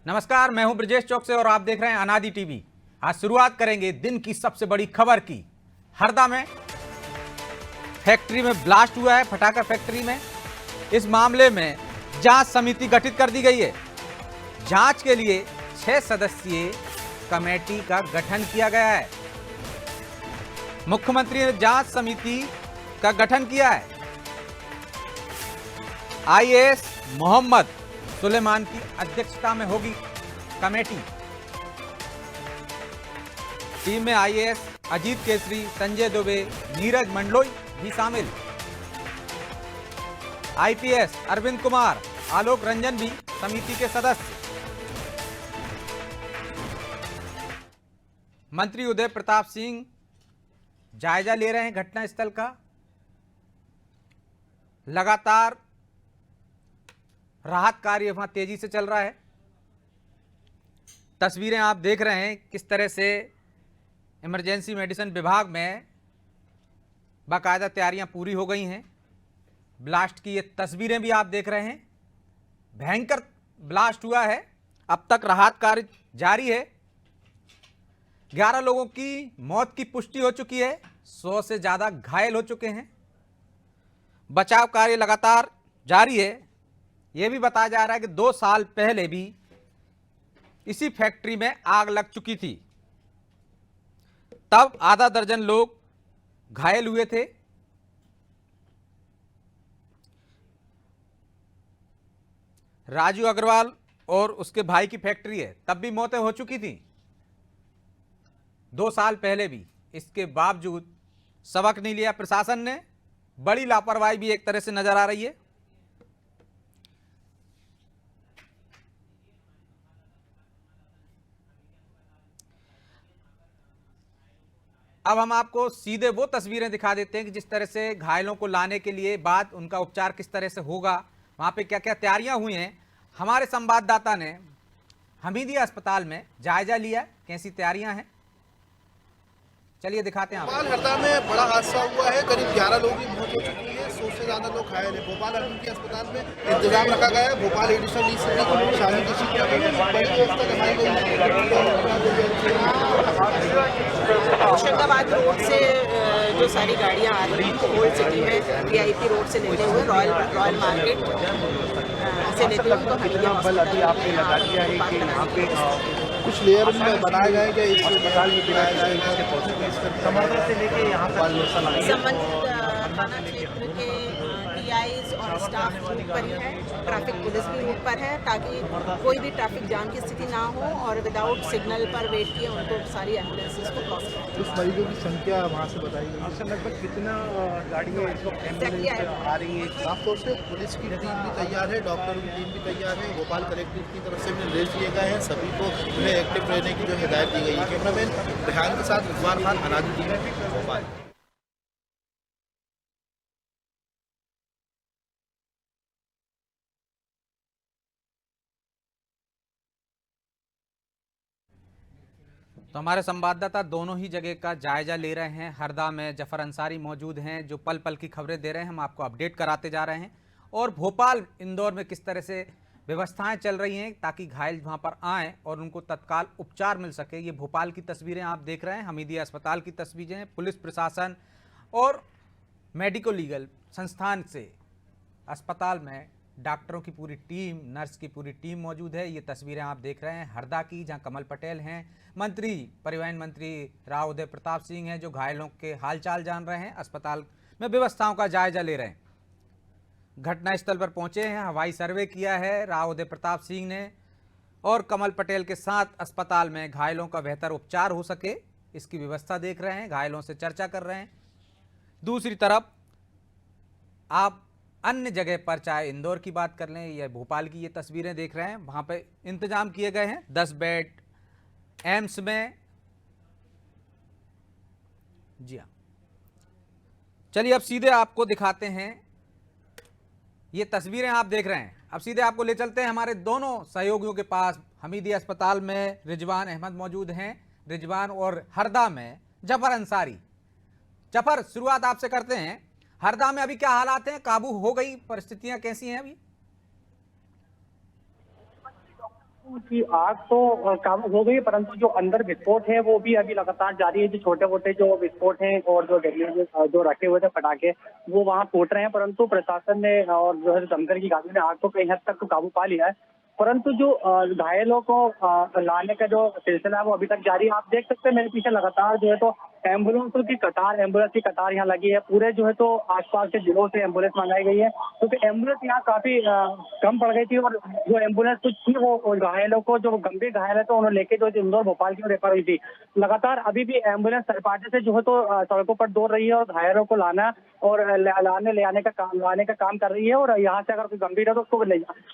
नमस्कार, मैं हूं ब्रजेश चौक से और आप देख रहे हैं अनादि टीवी। आज शुरुआत करेंगे दिन की सबसे बड़ी खबर की। हरदा में फैक्ट्री में ब्लास्ट हुआ है, पटाखा फैक्ट्री में। इस मामले में जांच समिति गठित कर दी गई है। जांच के लिए 6 सदस्यीय कमेटी का गठन किया गया है। मुख्यमंत्री ने जांच समिति का गठन किया है। आईएएस मोहम्मद सुलेमान की अध्यक्षता में होगी कमेटी। टीम में आईएएस अजीत केसरी, संजय दुबे, नीरज मंडलोई भी शामिल। आईपीएस अरविंद कुमार, आलोक रंजन भी समिति के सदस्य। मंत्री उदय प्रताप सिंह जायजा ले रहे हैं घटनास्थल का। लगातार राहत कार्य वहां तेजी से चल रहा है। तस्वीरें आप देख रहे हैं किस तरह से इमरजेंसी मेडिसिन विभाग में बाकायदा तैयारियां पूरी हो गई हैं। ब्लास्ट की ये तस्वीरें भी आप देख रहे हैं। भयंकर ब्लास्ट हुआ है। अब तक राहत कार्य जारी है। 11 लोगों की मौत की पुष्टि हो चुकी है। 100 से ज्यादा घायल हो चुके हैं। बचाव कार्य लगातार जारी है। यह भी बताया जा रहा है कि 2 साल पहले भी इसी फैक्ट्री में आग लग चुकी थी। तब आधा दर्जन लोग घायल हुए थे। राजू अग्रवाल और उसके भाई की फैक्ट्री है, तब भी मौतें हो चुकी थी 2 साल पहले भी। इसके बावजूद सबक नहीं लिया प्रशासन ने। बड़ी लापरवाही भी एक तरह से नजर आ रही है। अब हम आपको सीधे वो तस्वीरें दिखा देते हैं कि जिस तरह से घायलों को लाने के लिए बाद उनका उपचार किस तरह से होगा, वहाँ पे क्या क्या तैयारियां हुई हैं। हमारे संवाददाता ने हमीदिया अस्पताल में जायजा लिया, कैसी तैयारियां हैं, चलिए दिखाते हैं आपको। भोपाल हरदा में बड़ा हादसा हुआ है। करीब 11 लोगों की मौत हो चुकी है, 100 से ज्यादा लोग घायल हैं। भोपाल हरदा अस्पताल में इंतजाम रखा गया है। भोपाल एडिशनल ईसीजी शामिल किसी की बड़ी व्यवस्था कराई गई है। होशंगाबाद रोड से जो सारी गाड़ियाँ आ रही हैं ओल्ड सिटी में वीआईपी रोड से लेते हुए रॉयल मार्केट से लेते हुए उनको हमीदिया कुछ लेयर में बनाए गए कि इस अस्पताल में बनाया जाएगा। समर्थन से लेके यहाँ पर संबंधित थाना क्षेत्र के टीआईज और स्टाफ रूट पर ही है। ट्रैफिक पुलिस भी रूट पर है ताकि कोई भी ट्रैफिक जाम की स्थिति ना हो और विदाउट सिग्नल पर वेट किए उनको सारी एम्बुलेंसेज को क्रॉस करें। कुछ मरीजों की संख्या वहाँ से बताई गई आपसे लगभग कितना गाड़ियाँ इस वक्त एम्बुलेंस आ रही है? साफ तौर से पुलिस की टीम भी तैयार है, डॉक्टरों की टीम भी तैयार है। भोपाल कलेक्ट्रेट की तरफ से भी निर्देश दिए गए हैं, सभी को उन्हें एक्टिव रहने की जो हिदायत दी गई है। कैमरामैन रेहान के साथ रिजवान खान, अनादि टीवी, भोपाल। तो हमारे संवाददाता दोनों ही जगह का जायजा ले रहे हैं। हरदा में जफर अंसारी मौजूद हैं जो पल पल की खबरें दे रहे हैं। हम आपको अपडेट कराते जा रहे हैं। और भोपाल इंदौर में किस तरह से व्यवस्थाएं चल रही हैं ताकि घायल वहां पर आएँ और उनको तत्काल उपचार मिल सके। ये भोपाल की तस्वीरें आप देख रहे हैं, हमीदिया अस्पताल की तस्वीरें। पुलिस प्रशासन और मेडिको लीगल संस्थान से अस्पताल में डॉक्टरों की पूरी टीम, नर्स की पूरी टीम मौजूद है। ये तस्वीरें आप देख रहे हैं हरदा की, जहां कमल पटेल हैं, मंत्री परिवहन मंत्री राव उदय प्रताप सिंह हैं जो घायलों के हालचाल जान रहे हैं, अस्पताल में व्यवस्थाओं का जायजा ले रहे हैं। घटनास्थल पर पहुंचे हैं, हवाई सर्वे किया है राव उदय प्रताप सिंह ने और कमल पटेल के साथ अस्पताल में घायलों का बेहतर उपचार हो सके इसकी व्यवस्था देख रहे हैं, घायलों से चर्चा कर रहे हैं। दूसरी तरफ आप अन्य जगह पर चाहे इंदौर की बात कर लें या भोपाल की, ये तस्वीरें देख रहे हैं, वहां पे इंतजाम किए गए हैं। 10 बेड एम्स में। जी हाँ, चलिए अब सीधे आपको दिखाते हैं। ये तस्वीरें आप देख रहे हैं। अब सीधे आपको ले चलते हैं हमारे दोनों सहयोगियों के पास। हमीदिया अस्पताल में रिजवान अहमद मौजूद हैं, रिजवान, और हरदा में जफर अंसारी। जफर, शुरुआत आपसे करते हैं। हरदा में अभी क्या हालात हैं? काबू हो गई? परिस्थितियां कैसी हैं अभी? कि आग तो काबू हो गई, परंतु जो अंदर विस्फोट है वो भी अभी लगातार जारी है। जो छोटे मोटे जो विस्फोट हैं और जो जो रखे हुए थे पटाखे वो वहां फूट रहे हैं, परंतु प्रशासन ने और जो है दमकल की गाड़ी ने आग को कई हद तक तो काबू पा लिया है। परंतु जो घायलों को लाने का जो सिलसिला है वो अभी तक जारी है। आप देख सकते हैं मेरे पीछे लगातार जो है तो एम्बुलेंस की कतार यहाँ लगी है। पूरे जो है तो आसपास के जिलों से एम्बुलेंस मंगाई गई है, क्योंकि एम्बुलेंस यहाँ काफी कम पड़ गई थी और जो एम्बुलेंस कुछ थी वो घायलों को, जो गंभीर घायल है तो उन्हें लेके जो इंदौर भोपाल की ओर रेफर हुई थी। लगातार अभी भी एम्बुलेंस सरपाटे से जो है तो सड़कों पर दौड़ रही है और घायलों को लाना और लाने का काम कर रही है। और यहाँ से अगर कोई गंभीर है तो उसको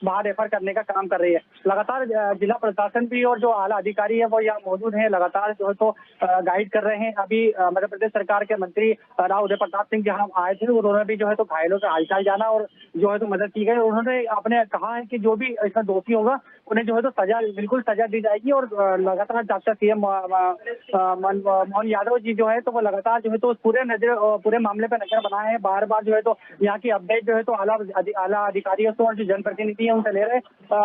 बाहर रेफर करने का काम कर रही है। लगातार जिला प्रशासन भी और जो आला अधिकारी है वो यहाँ मौजूद है, लगातार जो है तो गाइड कर रहे हैं। अभी मध्य प्रदेश सरकार के मंत्री राव उदय प्रताप सिंह जहाँ आए थे, उन्होंने भी जो है तो घायलों का हालचाल जाना और जो है तो मदद की गई। उन्होंने आपने कहा है कि जो भी इसमें दोषी होगा उन्हें जो है तो बिल्कुल सजा दी जाएगी। और लगातार डॉक्टर सीएम मोहन यादव जी जो है तो वो लगातार जो है तो पूरे मामले पर नजर बनाए हैं। बार बार जो है तो यहाँ की अपडेट जो है तो आला अधिकारियों से और जो जनप्रतिनिधि है उनसे ले रहे हैं।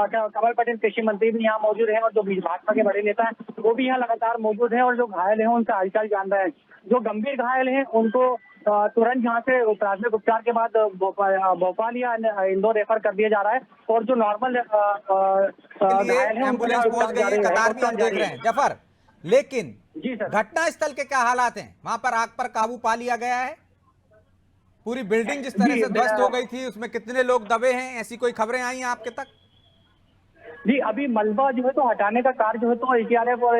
कमल पटेल कृषि मंत्री भी यहाँ मौजूद है और जो भाजपा के बड़े नेता हैं वो भी यहाँ लगातार मौजूद है और जो घायल है उनका हालचाल जान रहे हैं। जो गंभीर घायल हैं उनको तुरंत यहाँ से प्राथमिक उपचार के बाद भोपाल या इंदौर रेफर कर दिया जा रहा है। और जो नॉर्मल घायल है एम्बुलेंस पहुंच गई है, कतार भी हम देख रहे हैं जफर। लेकिन जी सर, घटना स्थल के क्या हालात हैं? वहां पर आग पर काबू पा लिया गया है? पूरी बिल्डिंग जिस तरह से ध्वस्त हो गई थी उसमें कितने लोग दबे हैं, ऐसी कोई खबरें आई हैं आपके तक? जी अभी मलबा जो है तो हटाने का कार्य जो है तो एडीआरएफ और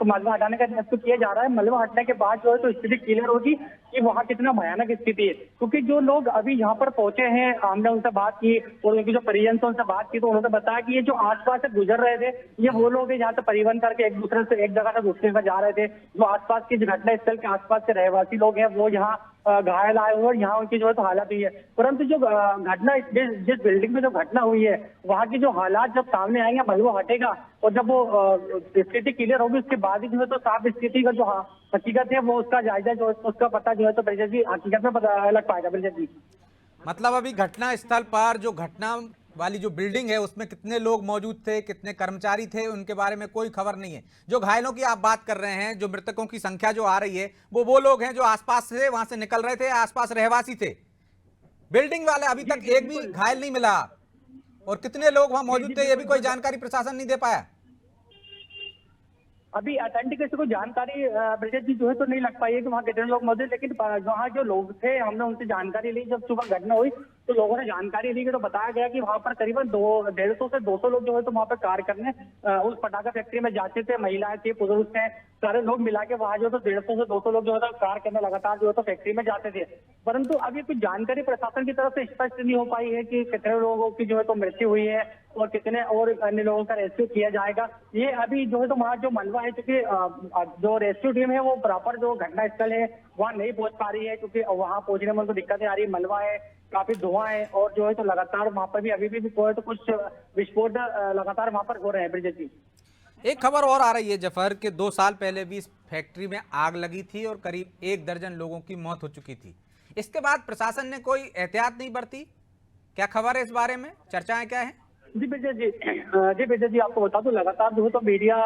मलबा हटाने का रेस्क्यू किया जा रहा है। मलबा हटने के बाद जो है तो स्थिति क्लियर होगी कि वहाँ कितना भयानक स्थिति है। क्योंकि जो लोग अभी यहाँ पर पहुंचे हैं, हमने उनसे बात की और उनकी जो परिजन से उनसे बात की तो उन्होंने बताया कि ये जो आसपास से गुजर रहे थे ये वो लोग हैं जहाँ से परिवहन करके एक दूसरे से एक जगह से दूसरे में जा रहे थे। जो आसपास की घटना स्थल के आसपास के रहवासी लोग हैं वो यहाँ घायल आए हुए और यहाँ उनकी जो है तो हालत हुई है। परंतु जो घटना जिस बिल्डिंग में जो घटना हुई है वहाँ की जो हालात जब सामने आएंगे, मलबा हटेगा और जब वो स्थिति क्लियर होगी उसके बाद ही जो है तो साफ स्थिति का जो हकीकत है वो उसका जायजा जो है उसका पता जो है तो ब्रिजेश जी हकीकत में पता लग पाएगा। ब्रिजेश जी मतलब अभी घटना स्थल पर जो घटना वाली जो बिल्डिंग है उसमें कितने लोग मौजूद थे, कितने कर्मचारी थे, उनके बारे में कोई खबर नहीं है। जो घायलों की आप बात कर रहे हैं, जो मृतकों की संख्या जो आ रही है वो लोग हैं जो आसपास से वहां से निकल रहे थे, आसपास रहवासी थे। बिल्डिंग वाले अभी तक एक भी घायल नहीं मिला और कितने लोग वहां मौजूद थे ये भी कोई जानकारी प्रशासन नहीं दे पाया। अभी अथेंटिक ऐसी कोई जानकारी ब्रिजेश जी जो है तो नहीं लग पाई है कि वहाँ कितने लोग मौजूद, लेकिन वहाँ जो लोग थे हमने उनसे जानकारी ली। जब सुबह घटना हुई तो लोगों ने जानकारी ली तो बताया गया कि वहाँ पर करीबन 150 से 200 लोग जो है तो वहाँ पर कार्य करने उस पटाखा फैक्ट्री में जाते थे। महिलाएं थी, पुरुष थे, सारे लोग मिला के वहाँ जो है तो 150 से 200 लोग जो है तो कार्य करने लगातार जो है तो फैक्ट्री में जाते थे। परंतु अभी कुछ जानकारी प्रशासन की तरफ से स्पष्ट नहीं हो पाई है कि कितने लोगों की जो है तो मृत्यु हुई है और कितने और अन्य लोगों का रेस्क्यू किया जाएगा। ये अभी जो है तो वहाँ जो मलबा है, क्योंकि जो रेस्क्यू टीम है वो प्रॉपर जो घटना स्थल है वहाँ नहीं पहुंच पा रही है, क्योंकि वहाँ पहुंचने में उनको दिक्कतें आ रही है। मलबा है, काफी धुआं है और जो है तो लगातार वहाँ पर भी अभी भी तो कुछ विस्फोट लगातार वहाँ पर हो रहे हैं। ब्रिजेश जी एक खबर और आ रही है जफर कि 2 साल पहले भी इस फैक्ट्री में आग लगी थी और करीब 1 दर्जन लोगों की मौत हो चुकी थी। इसके बाद प्रशासन ने कोई एहतियात नहीं बरती, क्या खबर है इस बारे में, चर्चाएं क्या है? जी विजय जी आपको बता दूं लगातार जो है तो मीडिया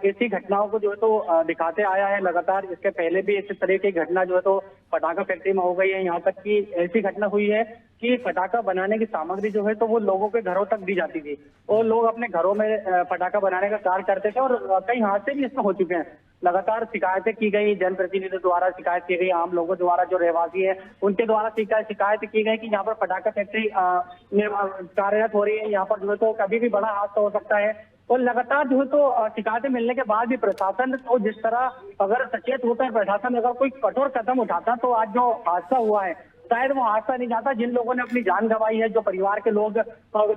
ऐसी घटनाओं को जो है तो दिखाते आया है। लगातार इसके पहले भी इस तरह की घटना जो है तो पटाखा फैक्ट्री में हो गई है। यहाँ तक कि ऐसी घटना हुई है कि पटाखा बनाने की सामग्री जो है तो वो लोगों के घरों तक दी जाती थी और लोग अपने घरों में पटाखा बनाने का कार्य करते थे और कई हादसे भी इसमें हो चुके हैं। लगातार शिकायतें की गई, जनप्रतिनिधियों द्वारा शिकायत की गई, आम लोगों द्वारा जो रहवासी है उनके द्वारा शिकायत की गई कि यहाँ पर पटाखा फैक्ट्री कार्यरत हो रही है, यहाँ पर जो है तो कभी भी बड़ा हादसा हो सकता है। और लगातार जो है तो शिकायतें मिलने के बाद भी प्रशासन तो जिस तरह अगर सचेत होता है प्रशासन, अगर कोई कठोर कदम उठाता तो आज जो हादसा हुआ है शायद वो हादसा नहीं जाता। जिन लोगों ने अपनी जान गंवाई है, जो परिवार के लोग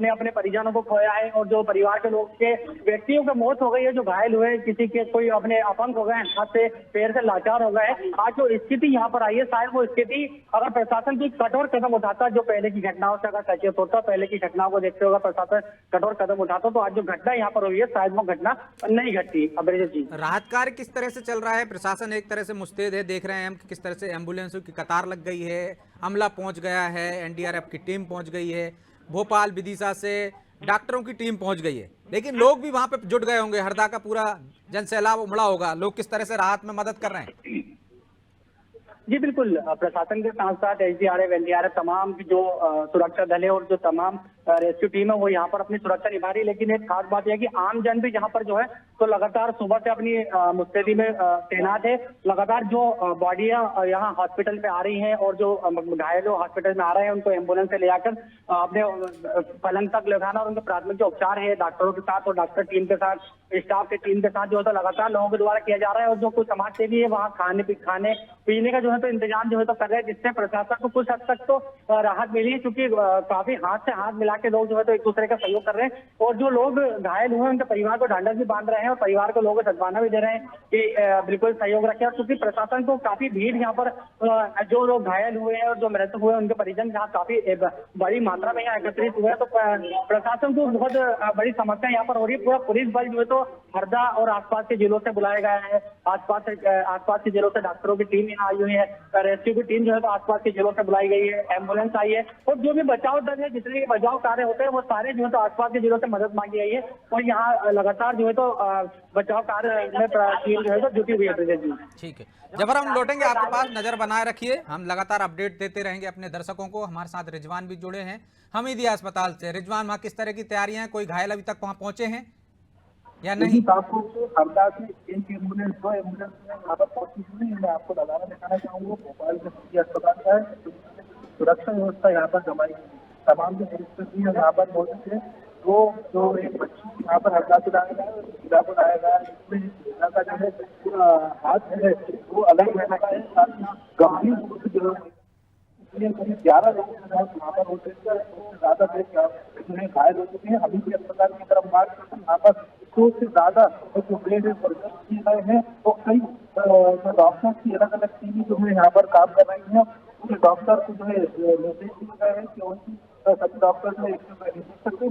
ने अपने परिजनों को खोया है और जो परिवार के लोग के व्यक्तियों की मौत हो गई है, जो घायल हुए, किसी के कोई अपने अपंग हो गए, हाथ से पैर से लाचार हो गए, आज जो स्थिति यहाँ पर आई है शायद वो स्थिति अगर प्रशासन की कठोर कदम उठाता, जो पहले की घटनाओं से अगर सचेत होता, पहले की घटनाओं को देखते होगा प्रशासन कठोर कदम उठाता तो आज जो घटना यहाँ पर हुई है शायद वो घटना नहीं घटती। अब्रिजेश जी राहत कार्य किस तरह से चल रहा है? प्रशासन एक तरह से मुस्तैद है, देख रहे हैं हम कि किस तरह से एम्बुलेंसों की कतार लग गई है, अमला पहुंच गया है, एनडीआरएफ की टीम पहुंच गई है, भोपाल विदिशा से डॉक्टरों की टीम पहुंच गई है, लेकिन लोग भी वहां पे जुट गए होंगे, हरदा का पूरा जनसैलाब उमड़ा होगा, लोग किस तरह से राहत में मदद कर रहे हैं? जी बिल्कुल, प्रशासन के साथ साथ एसडीआरएफ, एनडीआरएफ, तमाम की जो सुरक्षा दल है और जो तमाम रेस्क्यू टीम है वो यहाँ पर अपनी सुरक्षा निभा रही है। लेकिन एक खास बात यह है कि आम जन भी यहाँ पर जो है तो लगातार सुबह से अपनी मुस्तैदी में तैनात है। लगातार जो बॉडियां यहाँ हॉस्पिटल पे आ रही हैं और जो घायल हॉस्पिटल में आ रहे हैं उनको एम्बुलेंस से ले जाकर अपने पलंग तक ले जाना और उनके प्राथमिक जो उपचार है डॉक्टरों के साथ और डॉक्टर टीम के साथ, स्टाफ की टीम के साथ जो है तो लगातार लोगों के द्वारा किया जा रहा है। और जो कुछ समाज सेवी है वहाँ खाने पीने का जो है तो इंतजाम जो है तो कर रहे हैं, जिससे प्रशासन को कुछ हद तक तो राहत मिली है, क्योंकि काफी हाथ से हाथ मिला के लोग जो है तो एक दूसरे का सहयोग कर रहे हैं। और जो लोग घायल हुए हैं उनके परिवार को ढांढस भी बांध रहे हैं और परिवार को लोगों को सद्भावना भी दे रहे हैं कि बिल्कुल सहयोग रखें। और क्योंकि प्रशासन को काफी भीड़ यहाँ पर जो लोग घायल हुए हैं और जो मृतक हुए हैं उनके परिजन यहाँ काफी बड़ी मात्रा में यहाँ एकत्रित हुए हैं, तो प्रशासन को बहुत बड़ी समस्या यहाँ पर हो रही है। पूरा पुलिस बल जो है तो हरदा और आसपास के जिलों से बुलाया गया है, आसपास के जिलों से डॉक्टरों की टीम यहाँ आई हुई है, रेस्क्यू की टीम जो है तो आसपास के जिलों से बुलाई गई है, एम्बुलेंस आई है और जो भी बचाव दल है, जितने भी बचाव कार्य होते हैं वो सारे जो है तो आसपास के जिलों से मदद मांगी गई है और यहाँ लगातार जो है तो बचाव कार्य में टीम जो है तो जुटी हुई है। ठीक है जफर, हम लौटेंगे आपके पास, नजर बनाए रखिए, हम लगातार अपडेट देते रहेंगे अपने दर्शकों को। हमारे साथ रिजवान भी जुड़े हैं हमीदिया अस्पताल से। रिजवान, वहाँ किस तरह की तैयारियां हैं? कोई घायल अभी तक वहाँ पहुंचे हैं या नहीं? आपको हरदा से एक एम्बुलेंस, दो एम्बुलेंस यहाँ पर पहुंची हुई है। मैं आपको नजारा दिखाना चाहूंगा भोपाल के सिटी अस्पताल का है। सुरक्षा व्यवस्था यहाँ पर जमाई गई, तमाम जो हेल्थ यहाँ पर मौजूद है। तो जो एक बच्ची यहाँ पर हरदा से लाया गया है, जिला को लाया गया है, इसमें जिला का जो है हाथ है वो अलग रहना है, साथ ही गंभीर रूप से जो है करीब 11 लोगों के साथ यहाँ पर होते हैं, उससे ज्यादा लोग घायल हो चुके हैं। अभी भी अस्पताल की तरफ बात करते हैं, यहाँ पर 100 से ज्यादा जो बेड किए गए हैं और कई डॉक्टर की अलग अलग टीमें जो है यहाँ पर काम कर रही है। पूरे डॉक्टर को जो है निर्देश दिए गए हैं कि उनकी सभी डॉक्टर जो है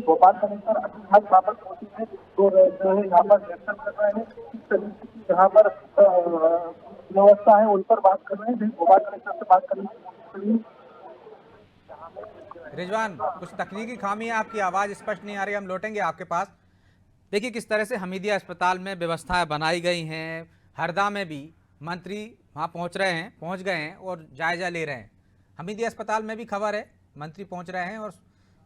भोपाल कलेक्टर अभी यहाँ पर पहुंचे हैं और जो है यहाँ पर निरीक्षण कर रहे हैं, किस तरीके की यहाँ पर व्यवस्था है उन पर बात कर रहे हैं। भोपाल कलेक्टर से बात करने की कोशिश करेंगे। रिजवान, कुछ तकनीकी खामी है, आपकी आवाज स्पष्ट नहीं आ रही, हम लौटेंगे आपके पास। देखिए किस तरह से हमीदिया अस्पताल में व्यवस्थाएं बनाई गई हैं। हरदा में भी मंत्री वहाँ पहुँच गए हैं और जायजा ले रहे हैं। हमीदिया अस्पताल में भी खबर है मंत्री पहुँच रहे हैं और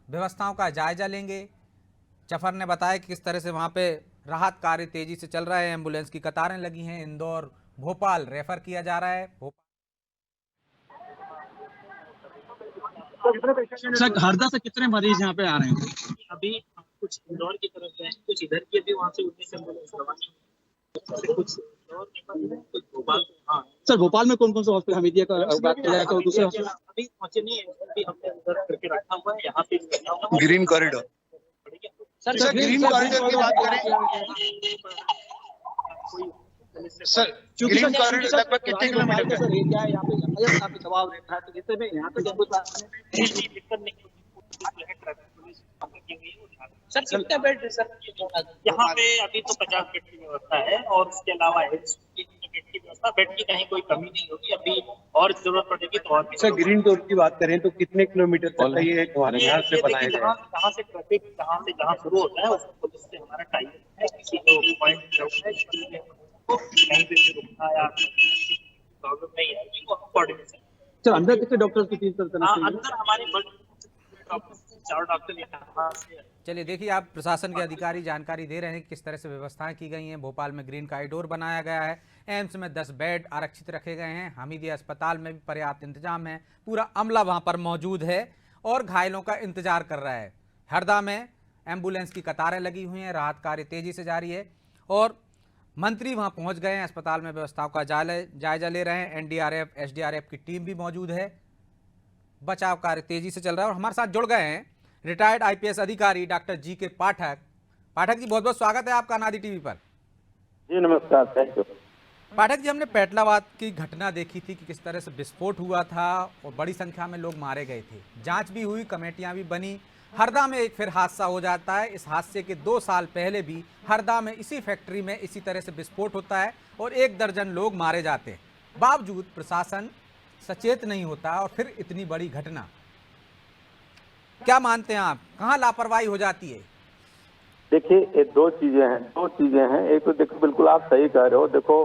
व्यवस्थाओं का जायजा लेंगे। जफर ने बताया कि किस तरह से वहाँ पे राहत कार्य तेजी से चल रहा है, एम्बुलेंस की कतारें लगी हैं, इंदौर भोपाल रेफर किया जा रहा है। सर, हरदा से कितने मरीज यहाँ पे आ रहे हैं? अभी कुछ इंदौर की तरफ गए, कुछ इधर की, अभी वहाँ से 19 एम्बुलेंस रवाना, कुछ इंदौर में, कुछ भोपाल। हाँ सर, भोपाल में कौन कौन से हॉस्पिटल हमीदिया का बात किया जाए तो दूसरे अभी पहुंचे नहीं है, अभी हमने उधर करके रखा हुआ है, यहाँ पे green corridor. Sir, green corridor की बात करें सर, ग्रीन कॉरिडोर लगभग कितने किलोमीटर का? सर एरिया यहाँ पे काफी दबाव रहता है, तो जिससे में यहाँ पे दिक्कत नहीं होती। सर कितने बेड सर यहाँ पे? अभी तो 50 बेड की व्यवस्था है और उसके अलावा बेड की व्यवस्था, बेड की कहीं कोई कमी नहीं होगी। अभी और जरूरत पड़ेगी तो और भी। सर ग्रीन कॉरिडोर की बात करें तो कितने किलोमीटर तक ये यहाँ से बनाया जाए? जहाँ से ट्रैफिक जहाँ शुरू होता है उसको पुलिस से हमारा टाइम है, किसी को पॉइंट कहीं पे रुकना या प्रॉब्लम नहीं है वो कोऑर्डिनेशन। सर, अंदर कितने डॉक्टर की टीम अंदर हमारे 4 डॉक्टर यहाँ से। चलिए देखिए, आप प्रशासन के अधिकारी जानकारी दे रहे हैं कि किस तरह से व्यवस्थाएं की गई हैं। भोपाल में ग्रीन कॉरिडोर बनाया गया है, एम्स में 10 बेड आरक्षित रखे गए हैं, हमीदिया अस्पताल में भी पर्याप्त इंतजाम है, पूरा अमला वहां पर मौजूद है और घायलों का इंतजार कर रहा है। हरदा में एम्बुलेंस की कतारें लगी हुई हैं, राहत कार्य तेजी से जारी है और मंत्री वहां पहुंच गए हैं, अस्पताल में व्यवस्थाओं का जायजा ले रहे हैं। एनडीआरएफ, एसडीआरएफ की टीम भी मौजूद है, बचाव कार्य तेजी से चल रहा है। और हमारे साथ जुड़ गए हैं रिटायर्ड आईपीएस अधिकारी डॉक्टर जी.के. पाठक। पाठक जी, बहुत बहुत स्वागत है आपका अनादि टीवी पर। जी नमस्कार, थैंक यू। पाठक जी, हमने पेटलाबाद की घटना देखी थी कि किस तरह से विस्फोट हुआ था और बड़ी संख्या में लोग मारे गए थे, जांच भी हुई, कमेटियां भी बनी। हरदा में एक फिर हादसा हो जाता है। इस हादसे के 2 साल पहले भी हरदा में इसी फैक्ट्री में इसी तरह से विस्फोट होता है और 1 दर्जन लोग मारे जाते हैं। बावजूद प्रशासन सचेत नहीं होता और फिर इतनी बड़ी घटना। क्या मानते हैं आप, कहाँ लापरवाही हो जाती है? देखिए ये दो चीजें हैं। एक तो देखो बिल्कुल आप सही कह रहे हो। देखो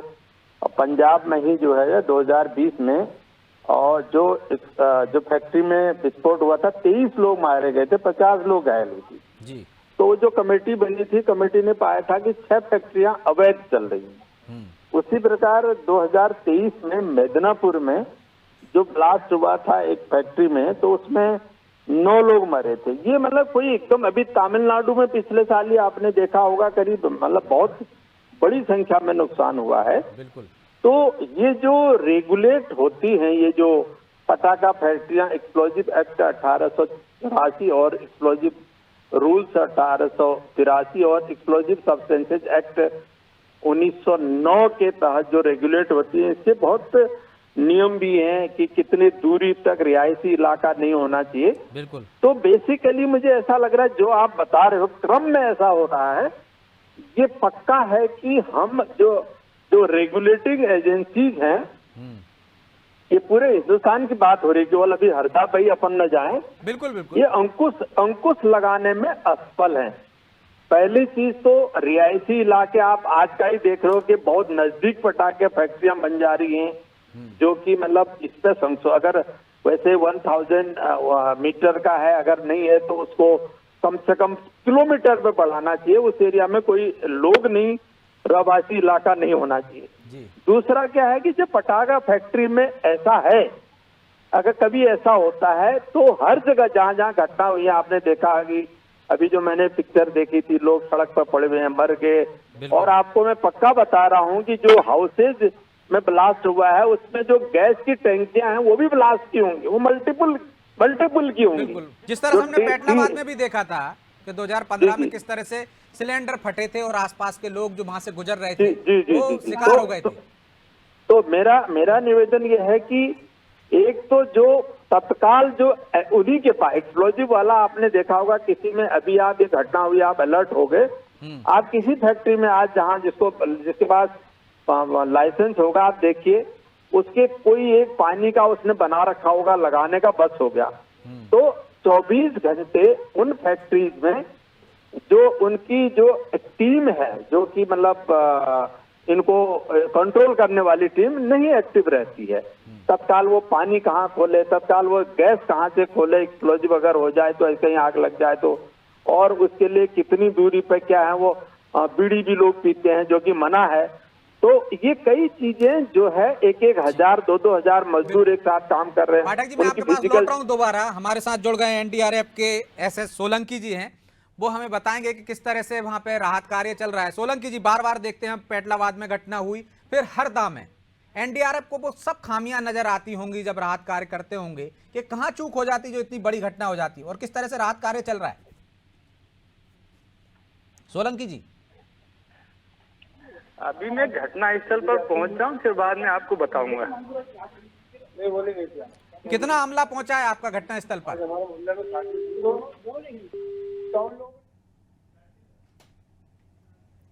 पंजाब में ही जो है 2020 में और जो फैक्ट्री में विस्फोट हुआ था 23 लोग मारे गए थे, 50 लोग घायल हुए थे जी। तो जो कमेटी बनी थी, कमेटी ने पाया था कि 6 फैक्ट्रियां अवैध चल रही हैं। उसी प्रकार 2023 में मेदिनीपुर में जो ब्लास्ट हुआ था एक फैक्ट्री में, तो उसमें 9 लोग मरे थे। ये मतलब कोई एकदम, अभी तमिलनाडु में पिछले साल ही आपने देखा होगा करीब मतलब बहुत बड़ी संख्या में नुकसान हुआ है। बिल्कुल। तो ये जो रेगुलेट होती हैं, ये जो पटाखा फैक्ट्रियां, एक्सप्लोजिव एक्ट 1883 और एक्सप्लोजिव रूल्स 1883 और एक्सप्लोजिव सब्सटेंसेज एक्ट 1909 के तहत जो रेगुलेट होती है, इससे बहुत नियम भी हैं कि कितनी दूरी तक रिहायशी इलाका नहीं होना चाहिए। बिल्कुल। तो बेसिकली मुझे ऐसा लग रहा है जो आप बता रहे हो क्रम में ऐसा हो रहा है, ये पक्का है कि हम जो रेगुलेटिंग एजेंसीज हैं, ये पूरे हिंदुस्तान की बात हो रही है, केवल अभी हरदा पे ही अपन न जाएं। बिल्कुल बिल्कुल। ये अंकुश लगाने में असफल हैं। पहली चीज तो रिहायशी इलाके आप आज का ही देख रहे हो कि बहुत नजदीक पटाखे फैक्ट्रियां बन जा रही हैं, जो कि मतलब इस पे अगर वैसे 1000 मीटर का है, अगर नहीं है तो उसको कम से कम किलोमीटर पे बढ़ाना चाहिए। उस एरिया में कोई लोग नहीं, रहवासी इलाका नहीं होना चाहिए जी। दूसरा क्या है कि जब पटाखा फैक्ट्री में ऐसा है, अगर कभी ऐसा होता है तो हर जगह जहां जहां घटना हुई है, आपने देखा कि अभी जो मैंने पिक्चर देखी थी, लोग सड़क पर पड़े हुए हैं, मर गए। और आपको मैं पक्का बता रहा हूं कि जो हाउसेज में ब्लास्ट हुआ है उसमें जो गैस की टैंकियां हैं वो भी ब्लास्ट की होंगी, वो मल्टीपल की होंगी। बिल्कुल। जिस तरह से हमने पेटलाबाद में भी देखा था कि 2015 में किस तरह से सिलेंडर फटे थे और आसपास के लोग जो वहां से गुजर रहे थे वो शिकार हो गए थे। तो मेरा निवेदन ये है कि एक तो जो तत्काल जो उन्हीं के पास एक्सप्लोजिव वाला, आपने देखा होगा किसी में अभी आप ये घटना हुई, आप अलर्ट हो गए, आप किसी फैक्ट्री में आज जहां जिसके पास लाइसेंस होगा, आप देखिए उसके कोई एक पानी का उसने बना रखा होगा लगाने का, बस हो गया। तो 24 घंटे उन फैक्ट्रीज में जो उनकी जो टीम है, जो कि मतलब इनको कंट्रोल करने वाली टीम नहीं एक्टिव रहती है। तत्काल वो पानी कहाँ खोले, तत्काल वो गैस कहाँ से खोले, एक्सप्लोजिव अगर हो जाए तो ऐसे ही आग लग जाए तो, और उसके लिए कितनी दूरी पे क्या है, वो बीड़ी भी लोग पीते हैं जो कि मना है। तो ये कई चीजें जो है, एक हजार 2-2 मजदूर एक साथ काम कर रहे हैं। पाठक जी, मैं आपके पास लौट रहा हूं दोबारा। हमारे साथ जुड़ गए एनडीआरएफ के एसएस सोलंकी जी हैं, वो हमें बताएंगे कि किस तरह से वहां पे राहत कार्य चल रहा है। सोलंकी जी, बार बार देखते हैं पेटलाबाद में घटना हुई, फिर हरदा में, एनडीआरएफ को वो सब खामियां नजर आती होंगी जब राहत कार्य करते होंगे कि कहां चूक हो जाती जो इतनी बड़ी घटना हो जाती, और किस तरह से राहत कार्य चल रहा है। सोलंकी जी। अभी मैं घटना स्थल पर पहुंच रहा हूं, फिर बाद में आपको बताऊंगा। कितना अमला पहुंचा है आपका घटना स्थल पर?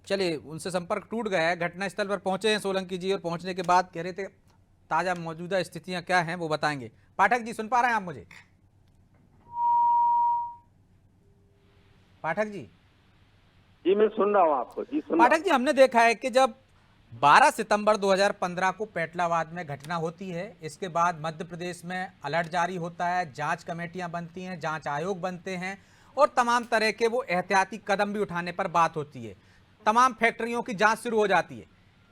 चलिए, उनसे संपर्क टूट गया है। घटना स्थल पर पहुंचे हैं सोलंकी जी, और पहुंचने के बाद कह रहे थे ताजा मौजूदा स्थितियां क्या हैं वो बताएंगे। पाठक जी, सुन पा रहे हैं आप मुझे? पाठक जी। जी मैं सुन रहा हूं आपको। जी सुन। पाठक जी, हमने देखा है कि जब 12 सितंबर 2015 को पेटलाबाद में घटना होती है, इसके बाद मध्य प्रदेश में अलर्ट जारी होता है, जांच कमेटियां बनती हैं, जांच आयोग बनते हैं, और तमाम तरह के वो एहतियाती कदम भी उठाने पर बात होती है। तमाम फैक्ट्रियों की जांच शुरू हो जाती है।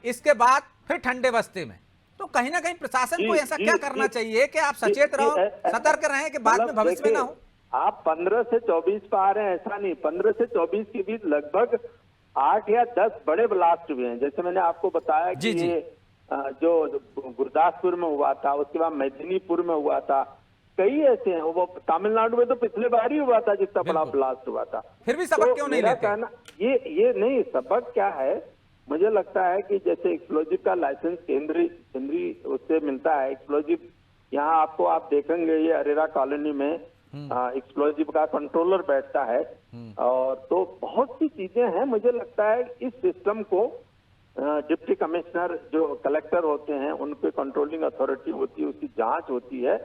इसके बाद फिर ठंडे बस्ते में, तो कहीं ना कहीं प्रशासन को ऐसा क्या करना चाहिए कि आप सचेत रहो, सतर्क रहें कि बाद में भविष्य में ना हो। आप 15 से 24 पे आ रहे हैं, ऐसा नहीं। 15 से 24 के बीच लगभग 8 या 10 बड़े ब्लास्ट हुए हैं। जैसे मैंने आपको बताया कि ये जो गुरदासपुर में हुआ था, उसके बाद मेदिनीपुर में हुआ था, कई ऐसे हैं। वो तमिलनाडु में तो पिछले बार ही हुआ था जितना बड़ा ब्लास्ट हुआ था। फिर भी सबक क्यों नहीं लेते? ये नहीं, सबक क्या है, मुझे लगता है कि जैसे एक्सप्लोजिव का लाइसेंस केंद्रीय उससे मिलता है। एक्सप्लोजिव यहाँ आपको आप देखेंगे, ये अरेरा कॉलोनी में एक्सप्लोजिव का कंट्रोलर बैठता है, और तो बहुत सी चीजें हैं। मुझे लगता है इस सिस्टम को डिप्टी कमिश्नर जो कलेक्टर होते हैं, उनके कंट्रोलिंग अथॉरिटी होती है, उसकी जांच होती है,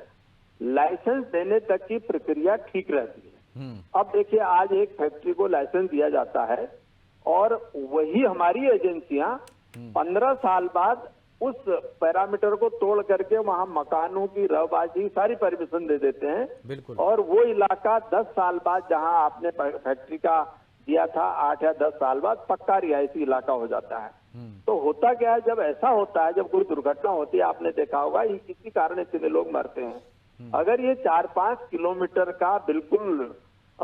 लाइसेंस देने तक की प्रक्रिया ठीक रहती है। अब देखिए, आज एक फैक्ट्री को लाइसेंस दिया जाता है, और वही हमारी एजेंसियां 15 साल बाद उस पैरामीटर को तोड़ करके वहां मकानों की रहबाजी सारी परमिशन दे देते हैं। बिल्कुल। और वो इलाका 10 साल बाद, जहां आपने फैक्ट्री का दिया था 8 या 10 साल बाद, पक्का रिहायशी इलाका हो जाता है। तो होता क्या है, जब ऐसा होता है, जब कोई दुर्घटना होती है, आपने देखा होगा ये किसी कारण इतने लोग मरते हैं। अगर ये 4-5 किलोमीटर का बिल्कुल